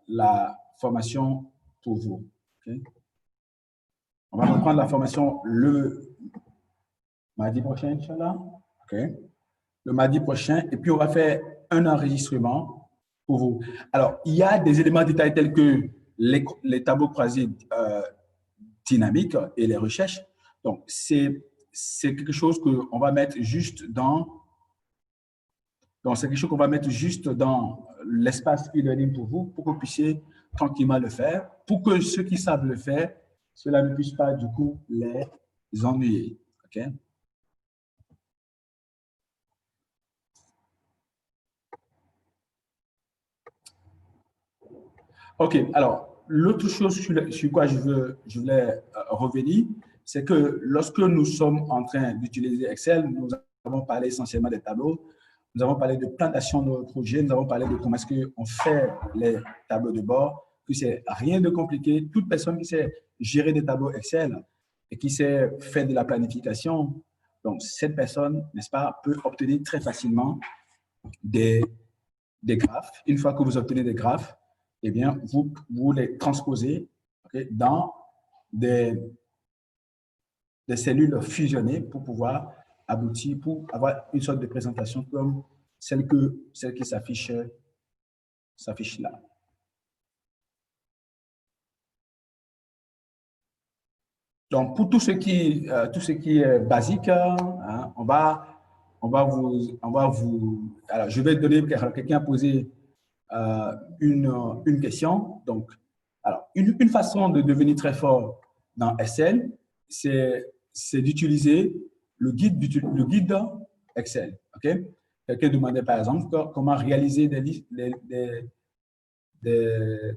la formation pour vous. Okay? On va reprendre la formation le mardi prochain, Inch'Allah. Okay? Le mardi prochain, et puis on va faire un enregistrement pour vous. Alors, il y a des éléments détaillés tels que les tableaux croisés dynamiques et les recherches. Donc, c'est c'est quelque chose qu'on va mettre juste dans, donc c'est quelque chose qu'on va mettre juste dans l'espace e-learning pour vous, pour que vous puissiez tranquillement le faire, pour que ceux qui savent le faire, cela ne puisse pas du coup les ennuyer. OK? OK, alors, l'autre chose sur quoi je voulais revenir, c'est que lorsque nous sommes en train d'utiliser Excel, nous avons parlé essentiellement des tableaux, nous avons parlé de plantation de nos projets, nous avons parlé de comment est-ce qu'on fait les tableaux de bord, que c'est rien de compliqué. Toute personne qui sait gérer des tableaux Excel et qui sait faire de la planification, donc cette personne, n'est-ce pas, peut obtenir très facilement des graphes. Une fois que vous obtenez des graphes, eh bien, vous les transposez, okay, dans des cellules fusionnées pour pouvoir aboutir, pour avoir une sorte de présentation comme celle qui s'affiche là. Donc, pour tout ce qui est basique, hein, on va vous, alors, je vais donner, quelqu'un a posé une question. Donc, alors, une façon de devenir très fort dans Excel, c'est d'utiliser le guide Excel. Okay? Quelqu'un demandait par exemple comment réaliser des listes, comment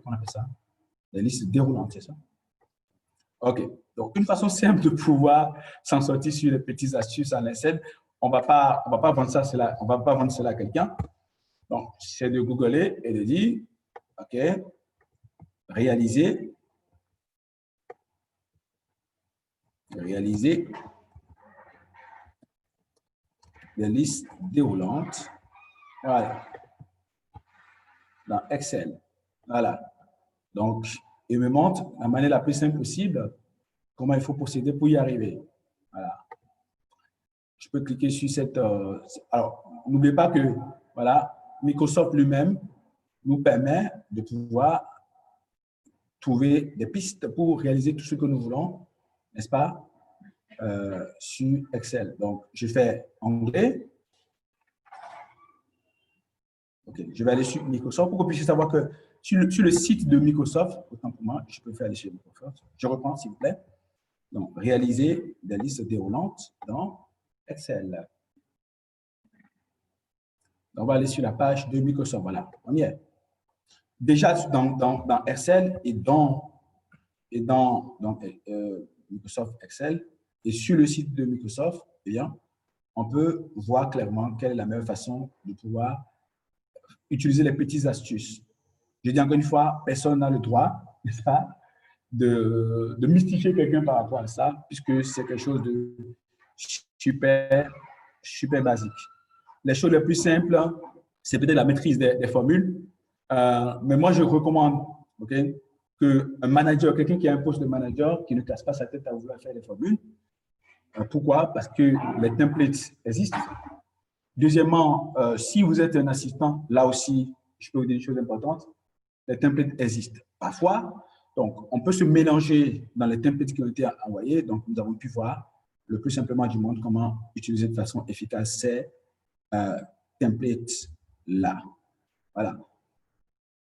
on appelle ça? Des listes déroulantes, c'est ça? OK. Donc, une façon simple de pouvoir s'en sortir sur les petites astuces en Excel, on va pas vendre cela à quelqu'un. Donc, c'est de googler et de dire, OK, réaliser des listes déroulantes. Voilà. Dans Excel. Voilà. Donc, il me montre la manière la plus simple possible comment il faut procéder pour y arriver. Voilà. Je peux cliquer sur cette... alors, n'oubliez pas que, voilà, Microsoft lui-même nous permet de pouvoir trouver des pistes pour réaliser tout ce que nous voulons, n'est-ce pas, sur Excel. Donc, je fais anglais. OK, je vais aller sur Microsoft pour que vous puissiez savoir que sur le site de Microsoft, autant pour moi, je peux faire aller sur Microsoft. Je reprends, s'il vous plaît. Donc, réaliser des listes déroulantes dans Excel. On va aller sur la page de Microsoft. Voilà, on y est. Déjà, dans Excel et dans Microsoft Excel et sur le site de Microsoft, eh bien, on peut voir clairement quelle est la meilleure façon de pouvoir utiliser les petites astuces. Je dis encore une fois, personne n'a le droit, n'est-ce pas, de mystifier quelqu'un par rapport à ça, puisque c'est quelque chose de super basique. Les choses les plus simples, c'est peut-être la maîtrise des formules, mais moi, je recommande, okay, qu'un manager, quelqu'un qui a un poste de manager, qui ne casse pas sa tête à vouloir faire des formules. Pourquoi? Parce que les templates existent. Deuxièmement, si vous êtes un assistant, là aussi, je peux vous dire une chose importante, les templates existent parfois. Donc, on peut se mélanger dans les templates qui ont été envoyés. Donc, nous avons pu voir le plus simplement du monde comment utiliser de façon efficace ces templates-là. Voilà.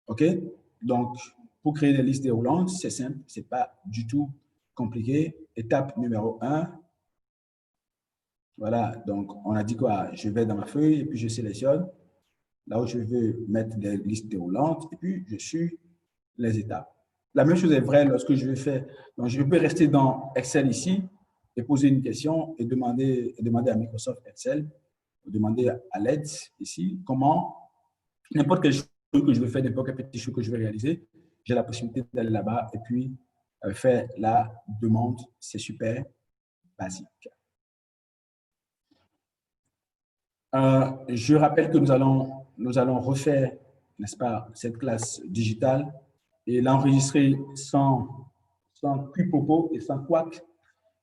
OK? Donc, pour créer des listes déroulantes, c'est simple, ce n'est pas du tout compliqué. Étape numéro 1. Voilà, donc on a dit quoi? Je vais dans ma feuille et puis je sélectionne là où je veux mettre des listes déroulantes et puis je suis les étapes. La même chose est vraie lorsque je vais faire. Donc, je peux rester dans Excel ici et poser une question et demander à Microsoft Excel, demander à l'aide ici comment n'importe quelle chose que je veux faire, n'importe quelle petite chose que je veux réaliser, j'ai la possibilité d'aller là-bas et puis faire la demande. C'est super basique. Je rappelle que nous allons refaire, n'est-ce pas, cette classe digitale et l'enregistrer sans quiproquo et sans couac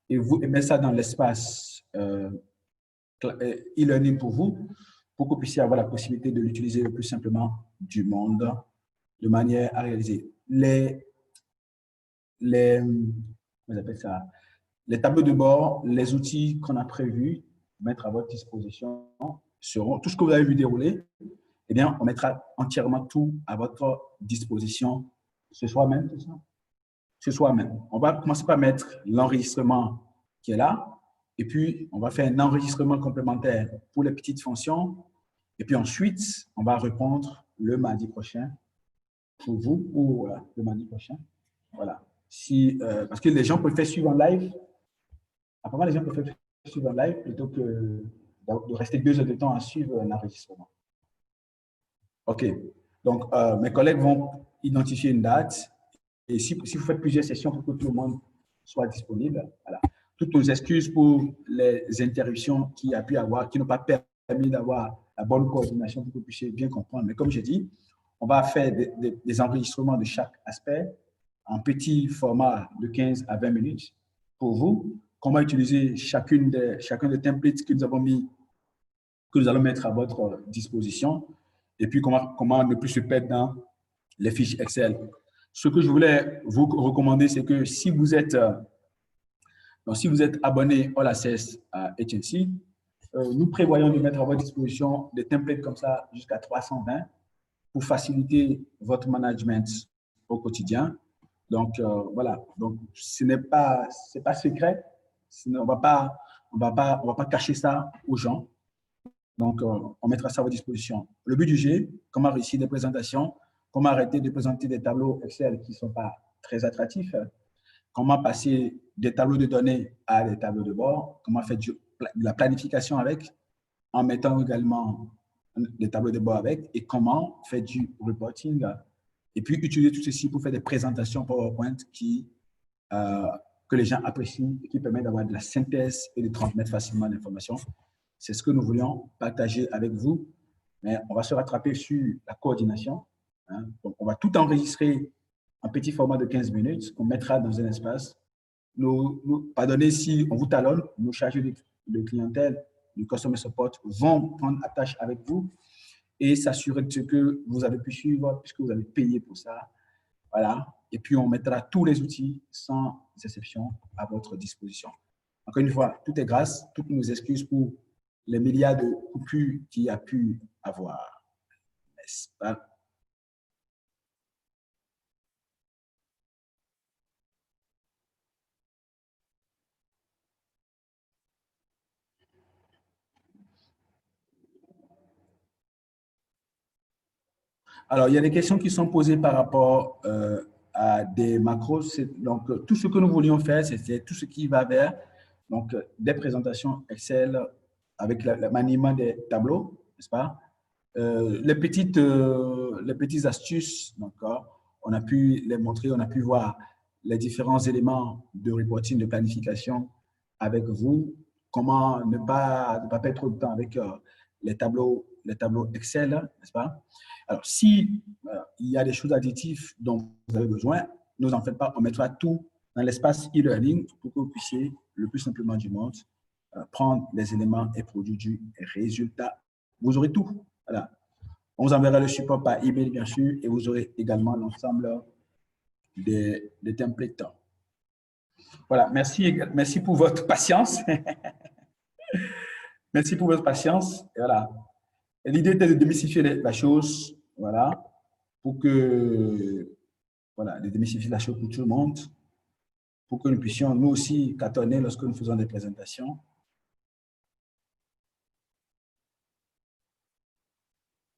et mettre ça dans l'espace e-learning pour vous, pour que vous puissiez avoir la possibilité de l'utiliser le plus simplement du monde de manière à réaliser comment on appelle ça, les tableaux de bord, les outils qu'on a prévus mettre à votre disposition seront, tout ce que vous avez vu dérouler, eh bien, on mettra entièrement tout à votre disposition ce soir même, c'est ça? Ce soir même. On va commencer par mettre l'enregistrement qui est là, et puis on va faire un enregistrement complémentaire pour les petites fonctions, et puis ensuite, on va répondre le mardi prochain pour vous, ou voilà, le mardi prochain. Voilà. Si, parce que les gens peuvent faire suivre en live. Apparemment, les gens peuvent faire suivre en live plutôt que de rester 2 heures de temps à suivre un enregistrement. OK. Donc, mes collègues vont identifier une date. Et si vous faites plusieurs sessions pour que tout le monde soit disponible, voilà. Toutes nos excuses pour les interruptions qu'il y a pu avoir, qui n'ont pas permis d'avoir la bonne coordination pour que vous puissiez bien comprendre. Mais comme j'ai dit, on va faire des enregistrements de chaque aspect en petit format de 15 à 20 minutes pour vous. Comment utiliser chacun des templates que nous avons mis, que nous allons mettre à votre disposition. Et puis, comment ne plus se perdre dans les fiches Excel. Ce que je voulais vous recommander, c'est que si vous êtes abonné All Access à HNC, nous prévoyons de mettre à votre disposition des templates comme ça jusqu'à 320 pour faciliter votre management au quotidien. Donc, voilà. Donc, ce n'est pas secret. Sinon, on va pas cacher ça aux gens. Donc, on mettra ça à votre disposition. Le but du jeu, comment réussir des présentations, comment arrêter de présenter des tableaux Excel qui ne sont pas très attractifs, comment passer des tableaux de données à des tableaux de bord, comment faire de la planification avec, en mettant également des tableaux de bord avec, et comment faire du reporting, et puis utiliser tout ceci pour faire des présentations PowerPoint que les gens apprécient et qui permettent d'avoir de la synthèse et de transmettre facilement l'information. C'est ce que nous voulions partager avec vous, mais on va se rattraper sur la coordination. Hein. Donc, on va tout enregistrer en petit format de 15 minutes qu'on mettra dans un espace. Pardonnez si on vous talonne, nos chargés de clientèle, du customer support vont prendre attache avec vous et s'assurer de ce que vous avez pu suivre puisque vous avez payé pour ça. Voilà. Et puis, on mettra tous les outils sans exception à votre disposition. Encore une fois, tout est grâce, toutes nos excuses pour les milliards de coupures qu'il y a pu avoir. N'est-ce pas? Alors, il y a des questions qui sont posées par rapport à des macros. Donc, tout ce que nous voulions faire, c'était tout ce qui va vers donc, des présentations Excel avec le maniement des tableaux, n'est-ce pas? Les petites astuces, on a pu les montrer, on a pu voir les différents éléments de reporting, de planification avec vous, comment ne pas perdre trop de temps avec les tableaux Excel, n'est-ce pas? Alors, si il y a des choses additives dont vous avez besoin, ne vous en faites pas, on mettra tout dans l'espace e-learning pour que vous puissiez le plus simplement du monde prendre les éléments et produire du résultat. Vous aurez tout. Voilà. On vous enverra le support par email, bien sûr, et vous aurez également l'ensemble des templates. Voilà, merci pour votre patience. Merci pour votre patience. Et voilà. L'idée était de démystifier la chose, voilà, pour que, voilà, de démystifier la chose pour tout le monde, pour que nous puissions, nous aussi, cartonner lorsque nous faisons des présentations.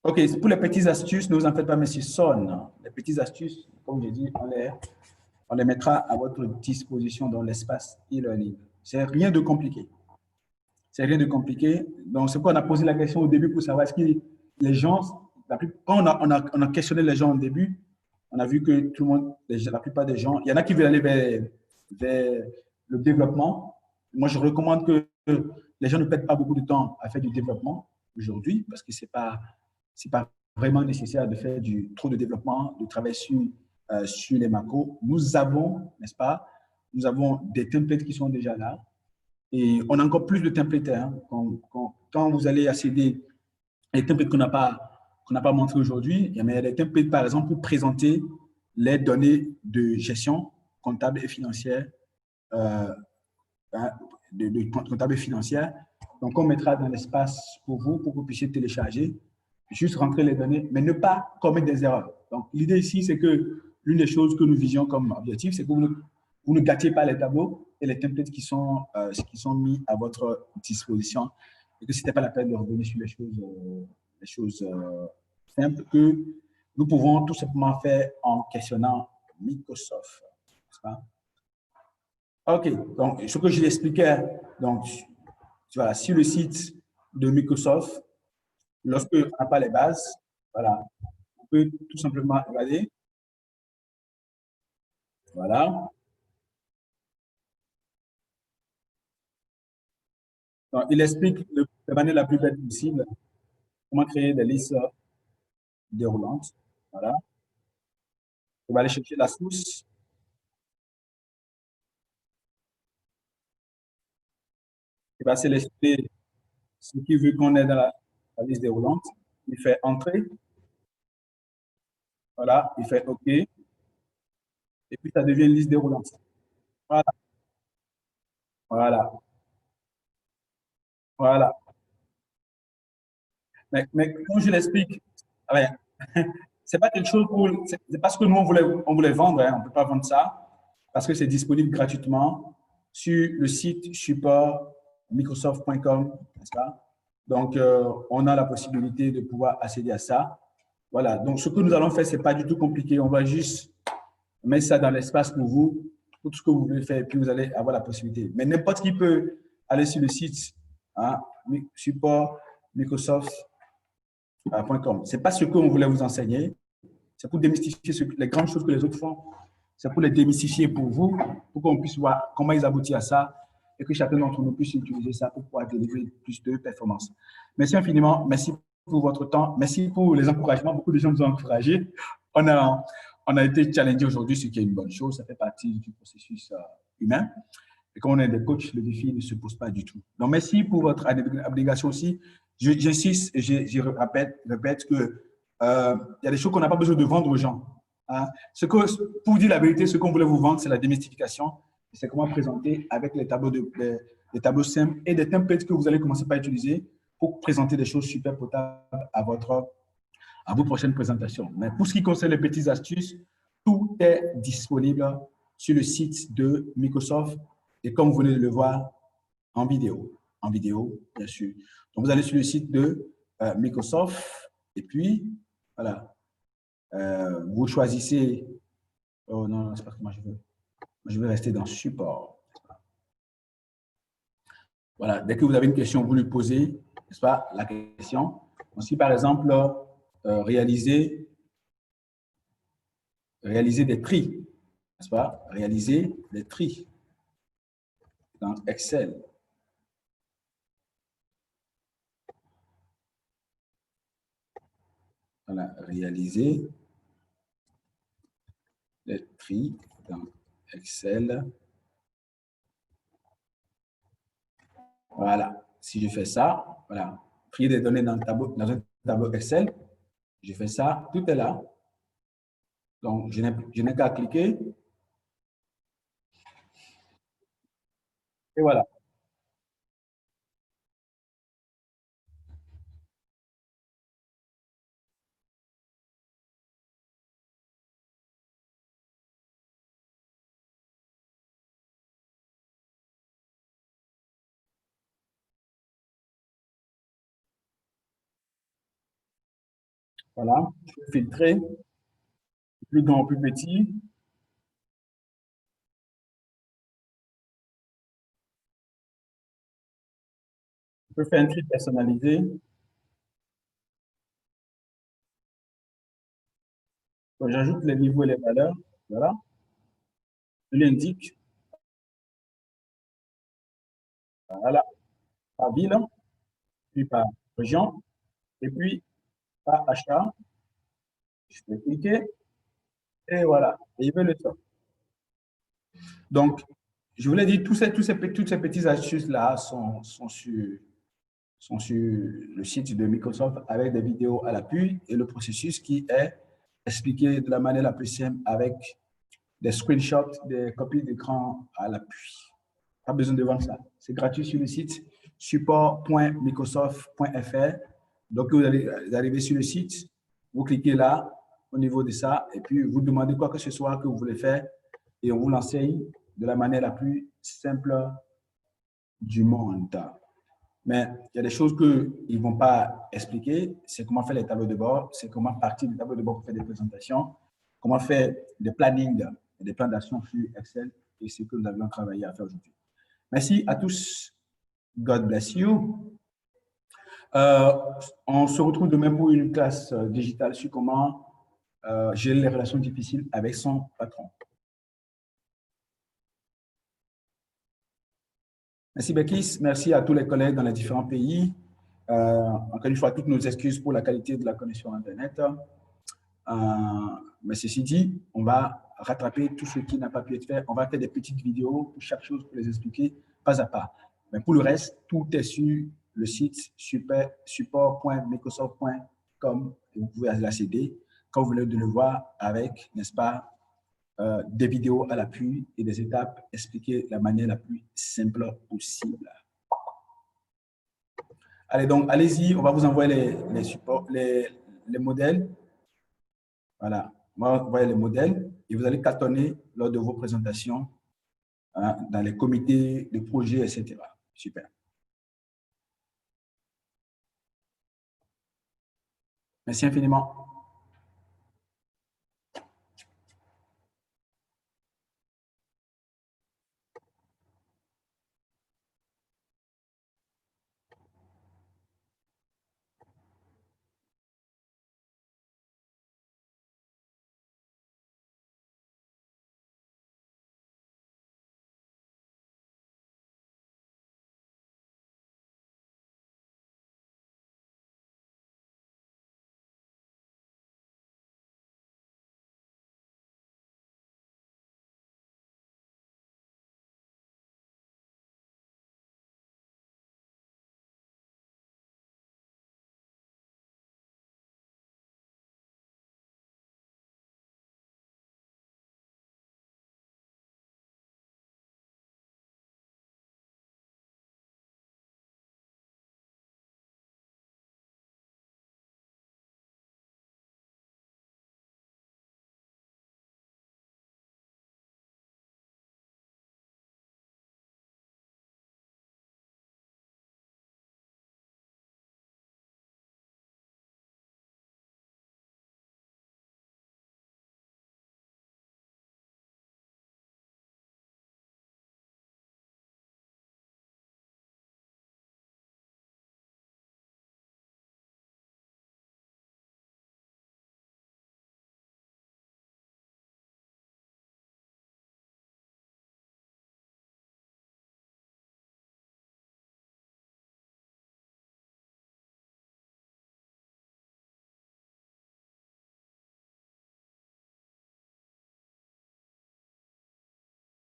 OK, pour les petites astuces, ne vous en faites pas, monsieur Son. Les petites astuces, comme j'ai dit, on les mettra à votre disposition dans l'espace e-learning. C'est rien de compliqué. C'est rien de compliqué. Donc, c'est quoi, on a posé la question au début pour savoir est-ce que les gens, quand on a questionné les gens au début, on a vu que tout le monde, la plupart des gens, il y en a qui veulent aller vers le développement. Moi, je recommande que les gens ne perdent pas beaucoup de temps à faire du développement aujourd'hui parce que c'est pas vraiment nécessaire de faire trop de développement, de travailler sur les macros. Nous avons, n'est-ce pas, nous avons des templates qui sont déjà là. Et on a encore plus de templates. Hein. Quand vous allez accéder à des templates qu'on n'a pas montré aujourd'hui, il y a des templates, par exemple, pour présenter les données de gestion comptable et financière hein, de comptable financière. Donc, on mettra dans l'espace pour vous que vous puissiez télécharger, juste rentrer les données, mais ne pas commettre des erreurs. Donc, l'idée ici, c'est que l'une des choses que nous visions comme objectif, c'est que vous ne gâtiez pas les tableaux et les templates qui sont mis à votre disposition et que ce n'était pas la peine de revenir sur les choses simples que nous pouvons tout simplement faire en questionnant Microsoft. OK, donc ce que je l'expliquais, donc voilà, sur le site de Microsoft, lorsque on n'a pas les bases, voilà, on peut tout simplement regarder. Voilà. Donc, il explique de manière la plus belle possible comment créer des listes déroulantes. Voilà. On va aller chercher la source. Il va sélectionner ce qui veut qu'on ait dans la liste déroulante. Il fait Entrée. Voilà. Il fait OK. Et puis, ça devient une liste déroulante. Voilà. Voilà. Voilà. Mais comme je l'explique, c'est pas quelque chose pour. C'est parce que nous, on voulait vendre, hein, on ne peut pas vendre ça, parce que c'est disponible gratuitement sur le site support microsoft.com, n'est-ce pas? Donc, on a la possibilité de pouvoir accéder à ça. Voilà. Donc, ce que nous allons faire, ce n'est pas du tout compliqué. On va juste mettre ça dans l'espace pour vous, pour tout ce que vous voulez faire, et puis vous allez avoir la possibilité. Mais n'importe qui peut aller sur le site, hein, support Microsoft.com. Ce n'est pas ce qu'on voulait vous enseigner. C'est pour démystifier les grandes choses que les autres font. C'est pour les démystifier pour vous, pour qu'on puisse voir comment ils aboutissent à ça et que chacun d'entre nous puisse utiliser ça pour pouvoir délivrer plus de performances. Merci infiniment. Merci pour votre temps. Merci pour les encouragements. Beaucoup de gens nous ont encouragés. On a été challengés aujourd'hui, ce qui est une bonne chose. Ça fait partie du processus humain. Et quand on est des coachs, le défi ne se pose pas du tout. Donc, merci pour votre abnégation aussi. J'insiste et je répète que il y a des choses qu'on n'a pas besoin de vendre aux gens. Hein. Pour dire la vérité, ce qu'on voulait vous vendre, c'est la démystification. C'est comment présenter avec les tableaux simples et des templates que vous allez commencer par utiliser pour présenter des choses super potables à vos prochaines présentations. Mais pour ce qui concerne les petites astuces, tout est disponible sur le site de Microsoft et comme vous venez de le voir, en vidéo, bien sûr. Donc, vous allez sur le site de Microsoft et puis, voilà, vous choisissez, oh non, c'est pas ce que moi je veux. Je vais rester dans support. Voilà, dès que vous avez une question, vous lui posez, n'est-ce pas, la question. Si par exemple, réaliser des tris, n'est-ce pas, réaliser des tris dans Excel. Voilà, réaliser les tris dans Excel. Voilà. Si je fais ça, voilà, trier des données dans un tableau Excel, je fais ça, tout est là. Donc, je n'ai qu'à cliquer. Et voilà. Voilà. Je peux filtrer, plus grand, plus petit. Je peux faire un tri personnalisé. J'ajoute les niveaux et les valeurs. Voilà. Je l'indique. Voilà. Par ville, puis par région, et puis par achat. Je peux cliquer. Et voilà. Et il veut le faire. Donc, je vous l'ai dit, toutes ces petites astuces-là sont sur le site de Microsoft avec des vidéos à l'appui et le processus qui est expliqué de la manière la plus simple avec des screenshots, des copies d'écran à l'appui. Pas besoin de vendre ça. C'est gratuit sur le site support.microsoft.fr. Donc, vous arrivez sur le site, vous cliquez là, au niveau de ça, et puis vous demandez quoi que ce soit que vous voulez faire, et on vous l'enseigne de la manière la plus simple du monde. Mais il y a des choses qu'ils ne vont pas expliquer. C'est comment faire les tableaux de bord, c'est comment partir des tableaux de bord pour faire des présentations, comment faire des plannings, des plans d'action sur Excel, et c'est ce que nous avions travaillé à faire aujourd'hui. Merci à tous. God bless you. On se retrouve demain pour une classe digitale sur comment gérer les relations difficiles avec son patron. Merci Bekis, merci à tous les collègues dans les différents pays. Encore une fois, toutes nos excuses pour la qualité de la connexion Internet. Mais ceci dit, on va rattraper tout ce qui n'a pas pu être fait. On va faire des petites vidéos pour chaque chose pour les expliquer pas à pas. Mais pour le reste, tout est sur le site support.microsoft.com et vous pouvez accéder quand vous voulez de le voir avec, n'est-ce pas, des vidéos à l'appui et des étapes expliquées de la manière la plus simple possible. Allez, donc, allez-y, on va vous envoyer les supports, les modèles. Voilà, on va envoyer les modèles et vous allez cartonner lors de vos présentations dans les comités de projet, etc. Super. Merci infiniment.